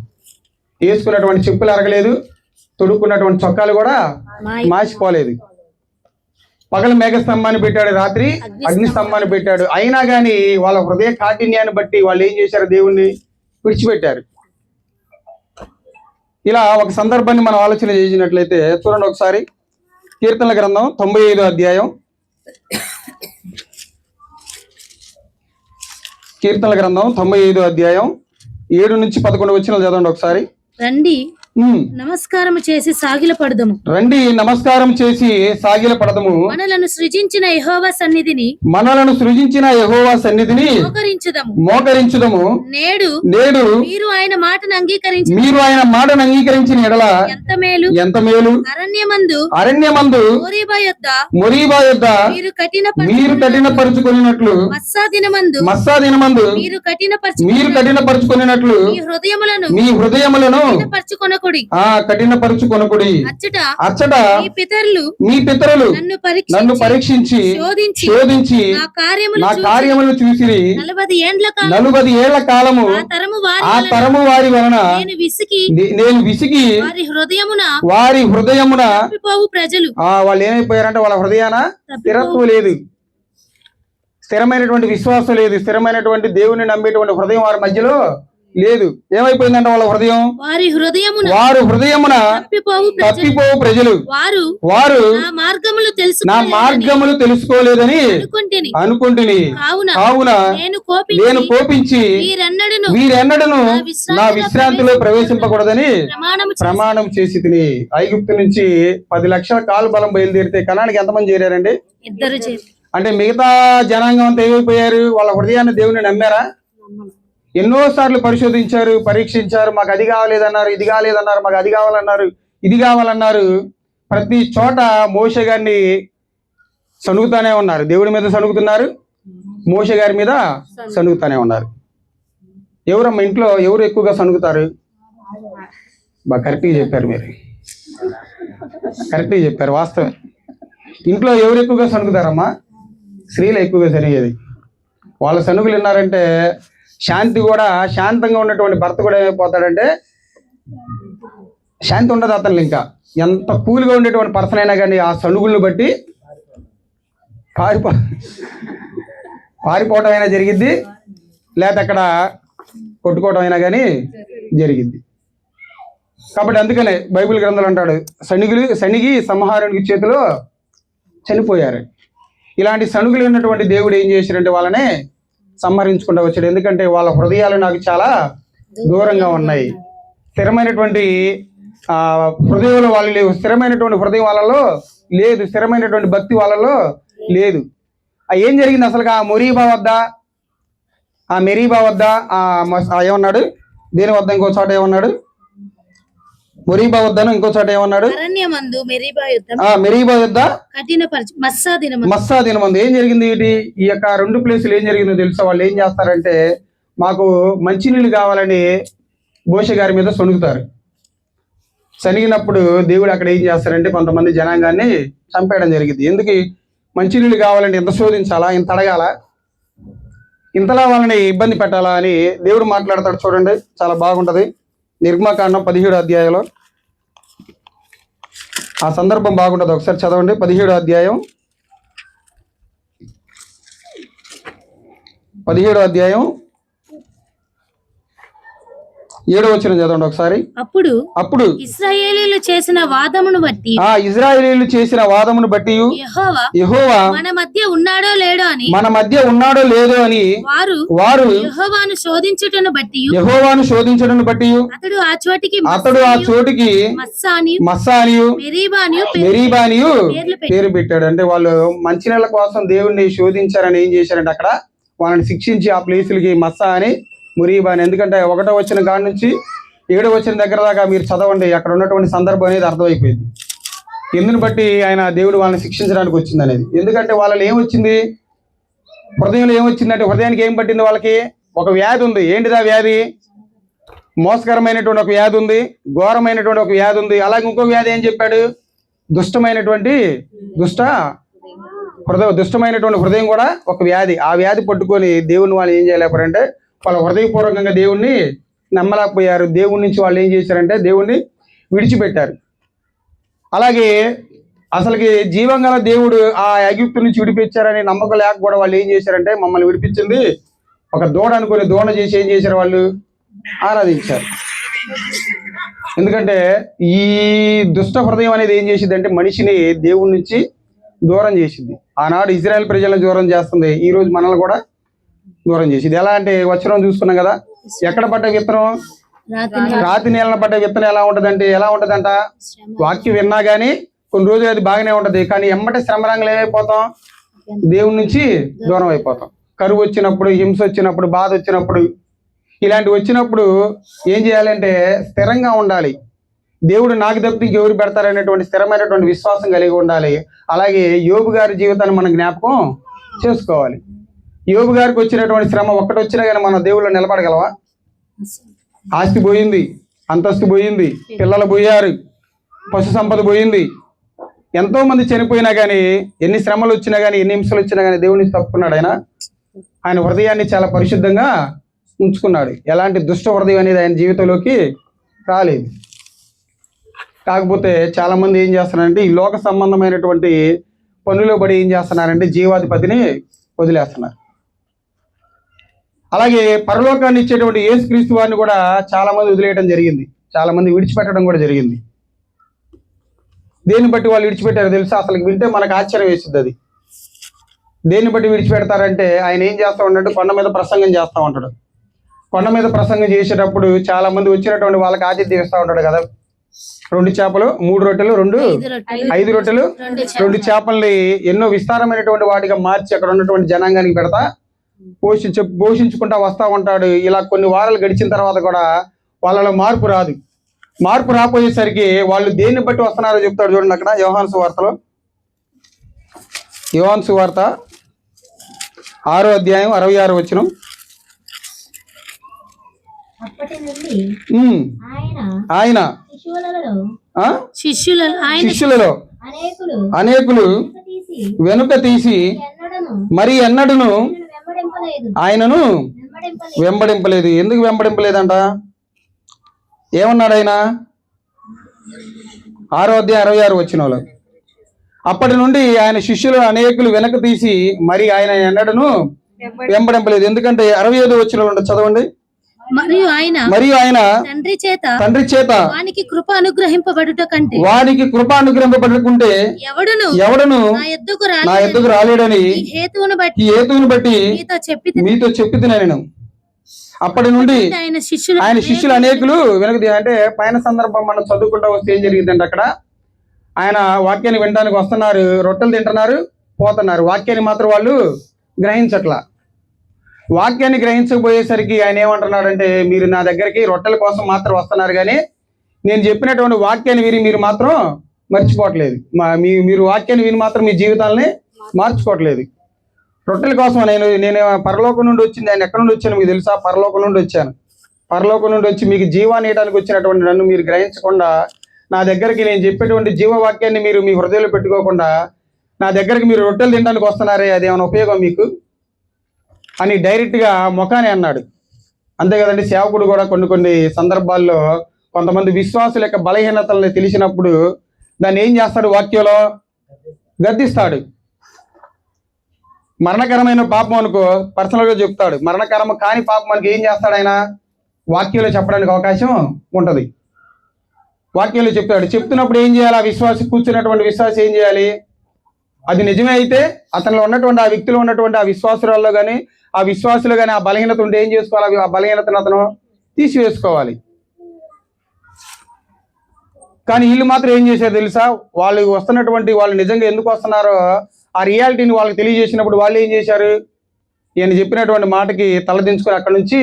వేసుకున్నటువంటి చెప్పులు అరగలేదు, తొడుక్కున్నటువంటి చొక్కాలు కూడా మాసిపోలేదు. పగలు మేఘస్తంభాన్ని పెట్టాడు, రాత్రి అగ్నిస్తంభాన్ని పెట్టాడు. అయినా కానీ వాళ్ళ హృదయ కాఠిన్యాన్ని బట్టి వాళ్ళు ఏం చేశారు? దేవుణ్ణి విడిచిపెట్టారు. ఇలా ఒక సందర్భాన్ని మనం ఆలోచన చేసినట్లయితే చూడండి ఒకసారి, కీర్తనల గ్రంథం 95వ అధ్యాయం, కీర్తనల గ్రంథం 95వ అధ్యాయం 7 నుంచి 11 వచనాలు చదవండి ఒకసారి. రండి నమస్కారం చేసి సాగిల పడదము, రండి నమస్కారం చేసి సాగిల పడదము. మనలను సృజించిన యెహోవా సన్నిధిని, మోకరించుదము. నేడు మీరు ఆయన మాటను అంగీకరించిన ఎడల ఎంత మేలు. అరణ్యమందు మొరీబా యొద్ద మీరు కఠినపరుచుకొనినట్లు, మస్సా దినమందు మీరు కఠినపరుచుకొనినట్లు మీ హృదయములను కఠినపరుచుకొనకుడి. అచ్చట మీ పితరులు నన్ను పరీక్షించి శోధించి నా కార్యములను చూసిరి. 40 ఏళ్ల కాలము ఆ తరము వారి వలన నేను విసిగి వారి హృదయమున వాళ్ళు ఏమైపోయారంటే, వాళ్ళ హృదయాన స్థిరత్వం లేదు, స్థిరమైనటువంటి విశ్వాసం లేదు, స్థిరమైనటువంటి దేవుని నమ్మేటువంటి హృదయం వారి మధ్యలో లేదు. ఏమైపోయిందంటే వాళ్ళ హృదయం, వారు హృదయమున తప్పిపోవు ప్రజలు, వారు నా మార్గములు తెలుసుకోలేదని అనుకుంటుని, కావున నేను కోపించి వీరెన్నడను నా విశ్రాంతిలో ప్రవేశింపకూడదని ప్రమాణం చేసి తిని. ఐగుప్తు నుంచి 10 లక్షల కాలు బలం బయలుదేరితే కనానికి ఎంతమంది చేరారండి? 2. అంటే మిగతా జనాంగం అంతా ఏమైపోయారు? వాళ్ళ హృదయాన్ని దేవుని నమ్మారా? ఎన్నోసార్లు పరిశోధించారు, పరీక్షించారు. మాకు అది కావాలేదన్నారు, ఇది కాలేదన్నారు, మాకు అది కావాలన్నారు, ఇది కావాలన్నారు. ప్రతి చోట మోషే గారిని సణుగుతానే ఉన్నారు. దేవుడి మీద సణుగుతున్నారు, మోషే గారి మీద సణుగుతానే ఉన్నారు. ఎవరమ్మా ఇంట్లో ఎవరు ఎక్కువగా సణుగుతారు? బాగా కరెక్ట్గా చెప్పారు మీరు, కరెక్ట్గా చెప్పారు. వాస్తవం, ఇంట్లో ఎవరు ఎక్కువగా సణుగుతారమ్మా? స్త్రీలు ఎక్కువగా సరిగేది. వాళ్ళ సణుగులు విన్నారంటే శాంతి కూడా, శాంతంగా ఉన్నటువంటి భర్త కూడా ఏమైపోతాడంటే శాంతి ఉండదు అతను. ఇంకా ఎంత కూల్గా ఉండేటువంటి పర్సన్ అయినా కానీ ఆ సణుగులను బట్టి పారిపోవటం అయినా జరిగిద్ది, లేకపోతే అక్కడ కొట్టుకోవటం అయినా కానీ జరిగిద్ది. కాబట్టి అందుకనే బైబిల్ గ్రంథాలు అంటాడు, సణిగి సంహారునికి చేతిలో చనిపోయారు. ఇలాంటి సణుగులు ఉన్నటువంటి దేవుడు ఏం చేశారంటే వాళ్ళనే సంహరించుకుంటూ వచ్చాడు. ఎందుకంటే వాళ్ళ హృదయాలు నాకు చాలా దూరంగా ఉన్నాయి. స్థిరమైనటువంటి హృదయంలో వాళ్ళు లేవు, స్థిరమైనటువంటి హృదయం వాళ్ళలో లేదు, స్థిరమైనటువంటి భక్తి వాళ్ళలో లేదు. ఏం జరిగింది అసలు? ఆ మొరీబా వద్ద, ఆ మెరీబా వద్ద ఏమన్నాడు? దేని వద్ద? ఇంకో చోట ఏమన్నాడు? మొరీబా వద్దను ఇంకో చోట ఏమన్నాడు? మెరీబా యుద్ధ మస్సా దినమందు. ఏం జరిగింది? ఈ యొక్క 2 ప్లేసులు ఏం జరిగిందో తెలుసా? వాళ్ళు ఏం చేస్తారంటే, మాకు మంచినీళ్ళు కావాలని మోషే గారి మీద సొనుగుతారు. సనిగినప్పుడు దేవుడు అక్కడ ఏం చేస్తారంటే కొంతమంది జనాంగాన్ని చంపేయడం జరిగింది. ఎందుకు? మంచినీళ్ళు కావాలంటే ఇంత శోధించాలా, ఇంత అడగాల, ఇంతలా వాళ్ళని ఇబ్బంది పెట్టాలా అని దేవుడు మాట్లాడతాడు. చూడండి, చాలా బాగుంటది. నిర్గమకాండం 17వ అధ్యాయంలో ఆ సందర్భం బాగుంటది. ఒకసారి చదవండి. 17వ అధ్యాయం 7వ వచనం చదవండి ఒకసారి. అప్పుడు ఇశ్రాయేలీయులు చేసిన వాదమును బట్టి యెహోవా మన మధ్య ఉన్నాడో లేడో అని వారు యెహోవాను శోధించుటను బట్టి అతడు ఆ చోటికి మస్సానియు మెరీబానియు పేరు పెట్టాడు. అంటే వాళ్ళు మంచినీళ్ళ కోసం దేవుణ్ణి శోధించారని ఏం చేశారంటే అక్కడ వాళ్ళని శిక్షించి ఆ ప్లేసులకి మస్సా అని, మురీబా అని. ఎందుకంటే 1వ వచనం కాడి నుంచి 7వ వచనం దగ్గర దాకా మీరు చదవండి. అక్కడ ఉన్నటువంటి సందర్భం అనేది అర్థమైపోయింది. ఎందుని బట్టి ఆయన దేవుడు వాళ్ళని శిక్షించడానికి వచ్చింది అనేది. ఎందుకంటే వాళ్ళలో ఏమొచ్చింది? హృదయంలో ఏమొచ్చిందంటే, హృదయానికి ఏం పట్టింది? వాళ్ళకి ఒక వ్యాధి ఉంది. ఏంటిది ఆ వ్యాధి? మోసకరమైనటువంటి ఒక వ్యాధి ఉంది, ఘోరమైనటువంటి ఒక వ్యాధి ఉంది. అలాగే ఇంకో వ్యాధి ఏం చెప్పాడు? దుష్టమైనటువంటి హృదయం కూడా ఒక వ్యాధి. ఆ వ్యాధి పట్టుకొని దేవుని వాళ్ళు ఏం చేయలేకపోయారంటే, వాళ్ళు హృదయపూర్వకంగా దేవుణ్ణి నమ్మలేకపోయారు. దేవుడి నుంచి వాళ్ళు ఏం చేశారంటే దేవుణ్ణి విడిచిపెట్టారు. అలాగే అసలుకి జీవంగల దేవుడు ఆ ఐగుప్తు నుంచి విడిపించారని నమ్మకం లేక కూడా వాళ్ళు ఏం చేశారంటే, మమ్మల్ని విడిపించింది ఒక దూడ అనుకుని దూడ చేసి ఏం చేశారు? వాళ్ళు ఆరాధించారు. ఎందుకంటే ఈ దుష్ట హృదయం అనేది ఏం చేసింది అంటే మనిషిని దేవుడి నుంచి దూరం చేసింది. ఆనాడు ఇజ్రాయెల్ ప్రజలను దూరం చేస్తుంది, ఈ రోజు మనల్ని కూడా దూరం చేసింది. ఎలా అంటే వచనం చూసుకున్నాం కదా, ఎక్కడ పడ్డ విత్తనం? రాతి నేలన పడ్డ విత్తనం ఎలా ఉంటదంటే, ఎలా ఉంటదంట? వాక్యం విన్నా గానీ కొన్ని రోజులు అది బాగానే ఉంటది, కానీ ఎమ్మటే శ్రమరంగులు ఏమైపోతాం? దేవుడి నుంచి దూరం అయిపోతాం. కరువు వచ్చినప్పుడు, హింస వచ్చినప్పుడు, బాధ వచ్చినప్పుడు, ఇలాంటివి వచ్చినప్పుడు ఏం చేయాలంటే స్థిరంగా ఉండాలి. దేవుడు నాకు తప్పితే ఇంకెవరు పెడతారనేటువంటి స్థిరమైనటువంటి విశ్వాసం కలిగి ఉండాలి. అలాగే యోబు గారి జీవితాన్ని మనం జ్ఞాపకం చేసుకోవాలి. యోబు గారికి వచ్చినటువంటి శ్రమ ఒక్కటి వచ్చినా కానీ మన దేవుళ్ళు నిలబడగలవా? ఆస్తి పోయింది, అంతస్తు పోయింది, పిల్లలు పోయారు, పశు సంపద పోయింది, ఎంతో మంది చనిపోయినా కానీ, ఎన్ని శ్రమలు వచ్చినా కానీ, ఎన్ని హింసలు వచ్చినా కానీ దేవుడి నుంచి తప్పుకున్నాడు. ఆయన హృదయాన్ని చాలా పరిశుద్ధంగా ఉంచుకున్నాడు. ఎలాంటి దుష్ట హృదయం అనేది ఆయన జీవితంలోకి రాలేదు. కాకపోతే చాలా మంది ఏం చేస్తున్నారంటే ఈ లోక సంబంధమైనటువంటి పనులో పడి ఏం చేస్తున్నారంటే జీవాధిపతిని వదిలేస్తున్నారు. అలాగే పరలోకాన్ని ఇచ్చేటువంటి యేసుక్రీస్తు వారిని కూడా చాలా మంది వదిలేయడం జరిగింది, చాలా మంది విడిచిపెట్టడం కూడా జరిగింది. దేన్ని బట్టి వాళ్ళు విడిచిపెట్టారో తెలుసా? అసలు వింటే మనకు ఆశ్చర్యం వేస్తుంది. అది దేన్ని బట్టి విడిచిపెడతారంటే, ఆయన ఏం చేస్తూ ఉంటాడు? కొండ మీద ప్రసంగం చేస్తూ ఉంటాడు. కొండ మీద ప్రసంగం చేసేటప్పుడు చాలా మంది వచ్చినటువంటి వాళ్ళకి ఆతిథ్యం ఇస్తూ ఉంటాడు కదా. 2 చేపలు 3 రొట్టెలు 5 రొట్టెలు 2 చేపల్ని ఎన్నో విస్తారమైనటువంటి వాటిగా మార్చి అక్కడ ఉన్నటువంటి జనాంగానికి పెడతా పోషించుకుంటా వస్తూ ఉంటాడు. ఇలా కొన్ని వారాలు గడిచిన తర్వాత కూడా వాళ్ళలో మార్పు రాదు. మార్పు రాపోయేసరికి వాళ్ళు దేన్ని బట్టి వస్తున్నారో చెప్తాడు. చూడండి అక్కడ యోహాను సువార్తలో, యోహాను సువార్త 6వ అధ్యాయం 66వ వచనం. ఆయన శిష్యులలో అనేకులు వెనుక తీసి మరి ఎన్నడూను ఆయనను వెంబడింపలేదు. ఎందుకు వెంబడింపలేదంట? ఏమన్నాడు ఆయన? 6వ అధ్యాయం 66వ వచనంలో, అప్పటి నుండి ఆయన శిష్యులు అనేకులు వెనక తీసి మరి ఆయన ఎన్నడూను వెంబడింపలేదు. ఎందుకంటే 65వ వచనంలో ఉంటుంది, చదవండి. మరియు ఆయన తండ్రి చేత వానికి కృప అనుగ్రహింపబడుటకుంటే ఎవడును నా యొద్దకు రాలేడని ఈ హేతువును బట్టి మీతో చెప్పితిని నేను. అప్పటి నుండి ఆయన శిష్యులు అనేకులు వెనక. అంటే పైన సందర్భం మనం చదువుకుంటూ వస్తే ఏం జరిగిందంటే, అక్కడ ఆయన వాక్యాన్ని వినడానికి వస్తున్నారు, రొట్టెలు తింటున్నారు, పోతున్నారు. వాక్యాన్ని మాత్రం వాళ్ళు గ్రహించట్లా. వాక్యాన్ని గ్రహించకపోయేసరికి ఆయన ఏమంటున్నాడంటే, మీరు నా దగ్గరికి రొట్టెల కోసం మాత్రం వస్తున్నారు, కానీ నేను చెప్పినటువంటి వాక్యాన్ని విని మీరు మాత్రం మర్చిపోవట్లేదు. మీరు వాక్యాన్ని విని మాత్రం మీ జీవితాలని మార్చుకోవట్లేదు. రొట్టెల కోసం నేను పరలోకం నుండి వచ్చింది. ఆయన ఎక్కడి నుండి వచ్చాను మీకు తెలుసా? పరలోకం నుండి వచ్చాను. పరలోకం నుండి వచ్చి మీకు జీవాన్ని ఇవ్వడానికి వచ్చినటువంటి నన్ను మీరు గ్రహించకుండా, నా దగ్గరికి నేను చెప్పేటువంటి జీవవాక్యాన్ని మీరు మీ హృదయంలో పెట్టుకోకుండా నా దగ్గరికి మీరు రొట్టెలు తినడానికి వస్తున్నారే, అదేమైనా ఉపయోగం మీకు అని డైరెక్ట్గా ముఖానే అన్నాడు. అంతే కదండి. సేవకుడు కూడా కొన్ని సందర్భాల్లో కొంతమంది విశ్వాసుల యొక్క బలహీనతల్ని తెలిసినప్పుడు దాన్ని ఏం చేస్తాడు? వాక్యంలో గద్దిస్తాడు. మరణకరమైన పాపం అనుకో పర్సనల్గా చెప్తాడు. మరణకరం కాని పాపం మనకి ఏం చేస్తాడు? ఆయన వాక్యంలో చెప్పడానికి అవకాశం ఉంటుంది. వాక్యంలో చెప్తాడు. చెప్తున్నప్పుడు ఏం చేయాలి? ఆ విశ్వాసి, కూర్చున్నటువంటి విశ్వాసి ఏం చేయాలి? అది నిజమే అయితే అతనిలో ఉన్నటువంటి, ఆ వ్యక్తిలో ఉన్నటువంటి ఆ విశ్వాసులలో కానీ ఆ విశ్వాసులు కానీ ఆ బలహీనత ఉంటే ఏం చేసుకోవాలి? ఆ బలహీనతను అతను తీసివేసుకోవాలి. కానీ వీళ్ళు మాత్రం ఏం చేశారు తెలుసా? వాళ్ళు వస్తున్నటువంటి, వాళ్ళు నిజంగా ఎందుకు వస్తున్నారో ఆ రియాలిటీని వాళ్ళకి తెలియజేసినప్పుడు వాళ్ళు ఏం చేశారు? ఈయన చెప్పినటువంటి మాటకి తలదించుకొని అక్కడి నుంచి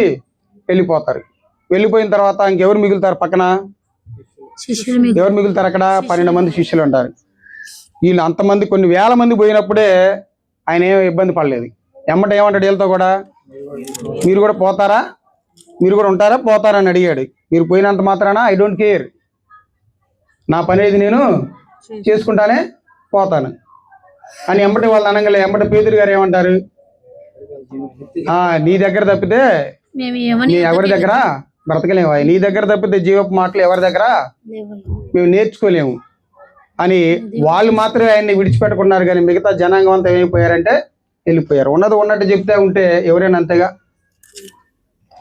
వెళ్ళిపోతారు. వెళ్ళిపోయిన తర్వాత ఇంకెవరు మిగులుతారు? పక్కన ఎవరు మిగులుతారు? అక్కడ 12 మంది శిష్యులు ఉంటారు. వీళ్ళు అంతమంది, కొన్ని వేల మంది పోయినప్పుడే ఆయన ఏం ఇబ్బంది పడలేదు. ఎమ్మట ఏమంటాడు వీళ్ళతో కూడా? మీరు కూడా పోతారా, మీరు కూడా ఉంటారా, పోతారా అని అడిగాడు. మీరు పోయినంత మాత్రాన ఐ డోంట్ కేర్, నా పని ఏది నేను చేసుకుంటానే పోతాను అని ఎమ్మటి వాళ్ళు అనగలే. ఎమ్మటి పేతురు గారు ఏమంటారు? నీ దగ్గర తప్పితే నీ ఎవరి దగ్గర బ్రతకలేము, నీ దగ్గర తప్పితే జీవపు మాటలు ఎవరి దగ్గర మేము నేర్చుకోలేము అని వాళ్ళు మాత్రమే ఆయన్ని విడిచిపెట్టుకున్నారు. కానీ మిగతా జనాంగం అంతా ఏమైపోయారంటే వెళ్ళిపోయారు. ఉన్నది ఉన్నట్టు చెప్తే ఉంటే ఎవరైనా అంతేగా.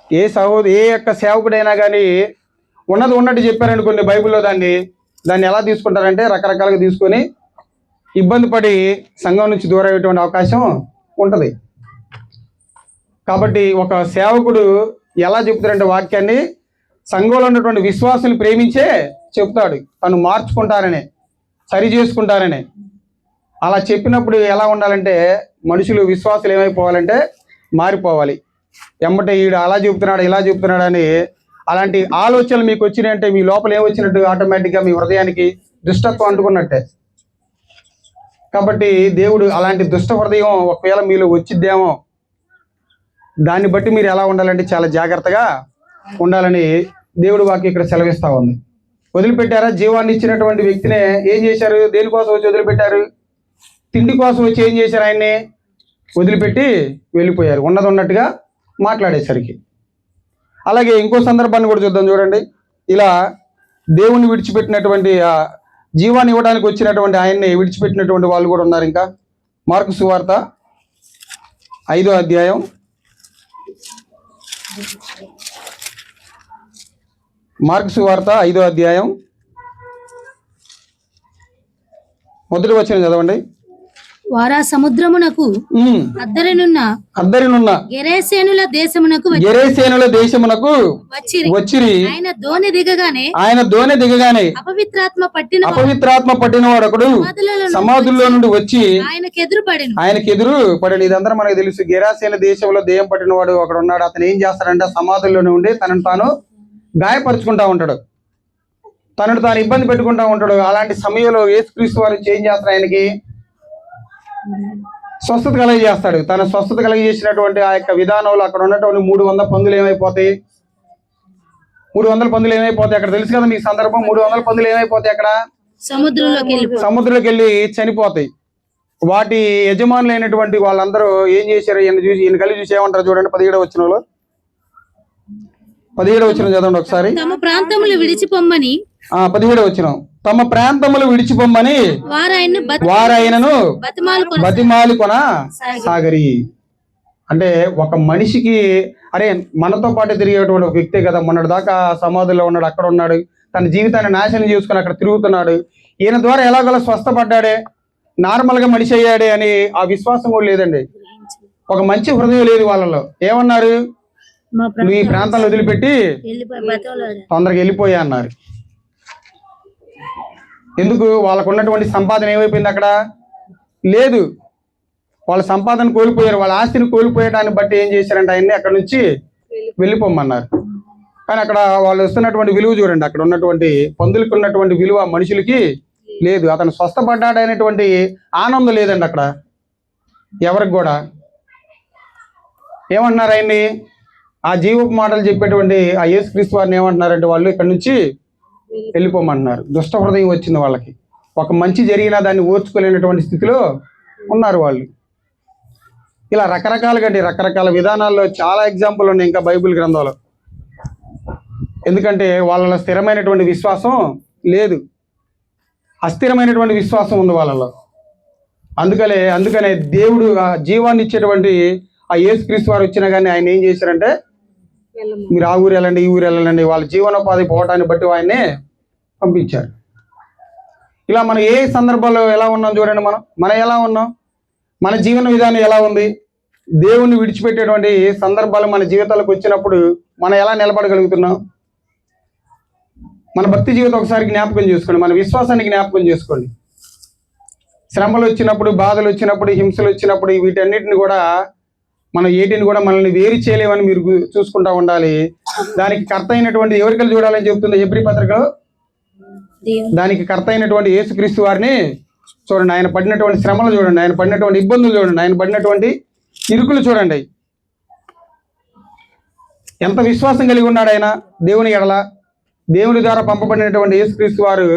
ఏ యొక్క సేవకుడైనా కానీ ఉన్నది ఉన్నట్టు చెప్పారనుకోండి బైబిల్లో, దాన్ని ఎలా తీసుకుంటారంటే రకరకాలుగా తీసుకొని ఇబ్బంది పడి సంఘం నుంచి దూరం అయ్యేటువంటి అవకాశం ఉంటుంది. కాబట్టి ఒక సేవకుడు ఎలా చెప్తారంటే వాక్యాన్ని సంఘంలో ఉన్నటువంటి విశ్వాసులు ప్రేమించే చెప్తాడు. తను మార్చుకుంటారనే, సరి చేసుకుంటారనే. అలా చెప్పినప్పుడు ఎలా ఉండాలంటే మనుషులు, విశ్వాసులు ఏమైపోవాలంటే మారిపోవాలి. ఎమ్మటే ఈడు అలా చెబుతున్నాడు, ఇలా చెబుతున్నాడు అని అలాంటి ఆలోచనలు మీకు వచ్చినాయంటే మీ లోపల ఏమొచ్చినట్టు? ఆటోమేటిక్గా మీ హృదయానికి దుష్టత్వం అంటుకున్నట్టే. కాబట్టి దేవుడు అలాంటి దుష్ట హృదయం ఒకవేళ మీలో వచ్చిద్దేమో, దాన్ని బట్టి మీరు ఎలా ఉండాలంటే చాలా జాగ్రత్తగా ఉండాలని దేవుడు వాక్యం ఇక్కడ సెలవిస్తూ ఉంది. వదిలిపెట్టారా? జీవాన్ని ఇచ్చినటువంటి వ్యక్తినే ఏం చేశారు? దేనికోసం వచ్చి వదిలిపెట్టారు? తిండి కోసం వచ్చి ఏం చేశారు? ఆయన్ని వదిలిపెట్టి వెళ్ళిపోయారు, ఉన్నది ఉన్నట్టుగా మాట్లాడేసరికి. అలాగే ఇంకో సందర్భాన్ని కూడా చూద్దాం. చూడండి, ఇలా దేవుణ్ణి విడిచిపెట్టినటువంటి, జీవాన్ని ఇవ్వడానికి వచ్చినటువంటి ఆయన్ని విడిచిపెట్టినటువంటి వాళ్ళు కూడా ఉన్నారు. ఇంకా మార్కు సువార్త 5వ అధ్యాయం మార్కు సువార్త 5వ అధ్యాయం మొదటి వచనం చదవండి. వారా సముద్రమునకు అద్దరినున్న గెరేసేనుల దేశమునకు వచ్చిరి. ఆయన దోణి దిగగానే అపవిత్రాత్మ పట్టిన వాడు ఒకడు సమాధుల్లో నుండి వచ్చి ఆయనకు ఎదురు పడెను. ఇదంతా మనకు తెలుసు. గెరాసేన దేశంలో దెయ్యం పట్టిన వాడు ఒకడు ఉన్నాడు. అతను ఏం చేస్తాడంటే సమాధుల్లోనే ఉండి తనను తాను గాయపరుచుకుంటా ఉంటాడు, తనను తాను ఇబ్బంది పెట్టుకుంటా ఉంటాడు. అలాంటి సమయంలో యేసుక్రీస్తు వారు ఏం చేస్తారు? ఆయనకి స్వస్థత కలగజేస్తాడు. తన స్వస్థత కలగజేసినటువంటి ఆ యొక్క విధానంలో అక్కడ ఉన్నటువంటి 300 పందులు ఏమైపోతాయి? 300 పందులు ఏమైపోతాయి అక్కడ? తెలుసు కదా మీకు సందర్భం. 300 పందులు ఏమైపోతాయి అక్కడ? సముద్రంలోకి వెళ్ళి చనిపోతాయి. వాటి యజమానులైనటువంటి వాళ్ళందరూ ఏం చేశారు? ఈయన కలిసి చూసి ఏమంటారు? చూడండి 17వ వచనంలో. 17వ వచనం చదవండి ఒకసారి. 17వ వచనం. తమ ప్రాంతములు విడిచిపోమ్మని వారాయనను బతిమాలుకొన సాగరి. అంటే ఒక మనిషికి, అరే మనతో పాటు తిరిగేటువంటి ఒక వ్యక్తే కదా, మొన్నటి దాకా సమాధుల్లో ఉన్నాడు, అక్కడ ఉన్నాడు, తన జీవితాన్ని నాశనం చేసుకుని అక్కడ తిరుగుతున్నాడు, ఈయన ద్వారా ఎలాగోలా స్వస్థపడ్డాడే, నార్మల్గా మనిషి అయ్యాడే అని ఆ విశ్వాసం కూడా లేదండి. ఒక మంచి హృదయం లేదు వాళ్ళలో. ఏమన్నారు? నువ్వు ఈ ప్రాంతాన్ని వదిలిపెట్టి తొందరగా వెళ్ళిపోయా అన్నారు. ఎందుకు? వాళ్ళకు ఉన్నటువంటి సంపాదన ఏమైపోయింది? అక్కడ లేదు. వాళ్ళ సంపాదన కోల్పోయారు, వాళ్ళ ఆస్తిని కోల్పోయడాన్ని బట్టి ఏం చేశారంటే ఆయన్ని అక్కడి నుంచి వెళ్ళిపోమన్నారు. కానీ అక్కడ వాళ్ళు వస్తున్నటువంటి విలువ చూడండి, అక్కడ ఉన్నటువంటి పందులకు ఉన్నటువంటి విలువ మనుషులకి లేదు. అతను స్వస్థపడ్డాడనేటువంటి ఆనందం లేదండి అక్కడ ఎవరికి కూడా. ఏమంటున్నారు ఆయన్ని, ఆ జీవపు మాటలు చెప్పేటువంటి ఆ యేసుక్రీస్తు వారిని ఏమంటున్నారంటే వాళ్ళు ఇక్కడ నుంచి వెళ్ళిపోమంటున్నారు. దుష్ట హృదయం వచ్చింది వాళ్ళకి. ఒక మంచి జరిగినా దాన్ని ఓర్చుకోలేనటువంటి స్థితిలో ఉన్నారు వాళ్ళు. ఇలా రకరకాలుగా అండి, రకరకాల విధానాల్లో చాలా ఎగ్జాంపుల్ ఉన్నాయి ఇంకా బైబిల్ గ్రంథంలో. ఎందుకంటే వాళ్ళలో స్థిరమైనటువంటి విశ్వాసం లేదు, అస్థిరమైనటువంటి విశ్వాసం ఉంది వాళ్ళలో. అందుకనే దేవుడు ఆ జీవాన్ని ఇచ్చేటువంటి ఆ యేసుక్రీస్తు వారు వచ్చినా కానీ ఆయన ఏం చేశారంటే మీరు ఆ ఊరు వెళ్ళండి, ఈ ఊరు వెళ్ళండి, వాళ్ళ జీవనోపాధి పోవటాన్ని బట్టి ఆయన్ని పంపించారు. ఇలా మనం ఏ సందర్భాల్లో ఎలా ఉన్నాం చూడండి, మనం ఎలా ఉన్నాం, మన జీవన విధానం ఎలా ఉంది. దేవుణ్ణి విడిచిపెట్టేటువంటి సందర్భాలు మన జీవితాలకు వచ్చినప్పుడు మనం ఎలా నిలబడగలుగుతున్నాం. మన భక్తి జీవితం ఒకసారి జ్ఞాపకం చేసుకోండి, మన విశ్వాసాన్ని జ్ఞాపకం చేసుకోండి. శ్రమలు వచ్చినప్పుడు, బాధలు వచ్చినప్పుడు, హింసలు వచ్చినప్పుడు వీటన్నిటిని కూడా మనం ఏటిని కూడా మనల్ని వేరు చేయలేమని మీరు చూసుకుంటా ఉండాలి. దానికి కర్త అయినటువంటి ఎవరికలు చూడాలని చెప్తుంది హెబ్రీ పత్రికలో. దానికి కర్త అయినటువంటి యేసుక్రీస్తు వారిని చూడండి. ఆయన పడినటువంటి శ్రమలు చూడండి, ఆయన పడినటువంటి ఇబ్బందులు చూడండి, ఆయన పడినటువంటి ఇరుకులు చూడండి. ఎంత విశ్వాసం కలిగి ఉన్నాడు ఆయన దేవుని ఎడల. దేవుని ద్వారా పంపబడినటువంటి యేసుక్రీస్తు వారు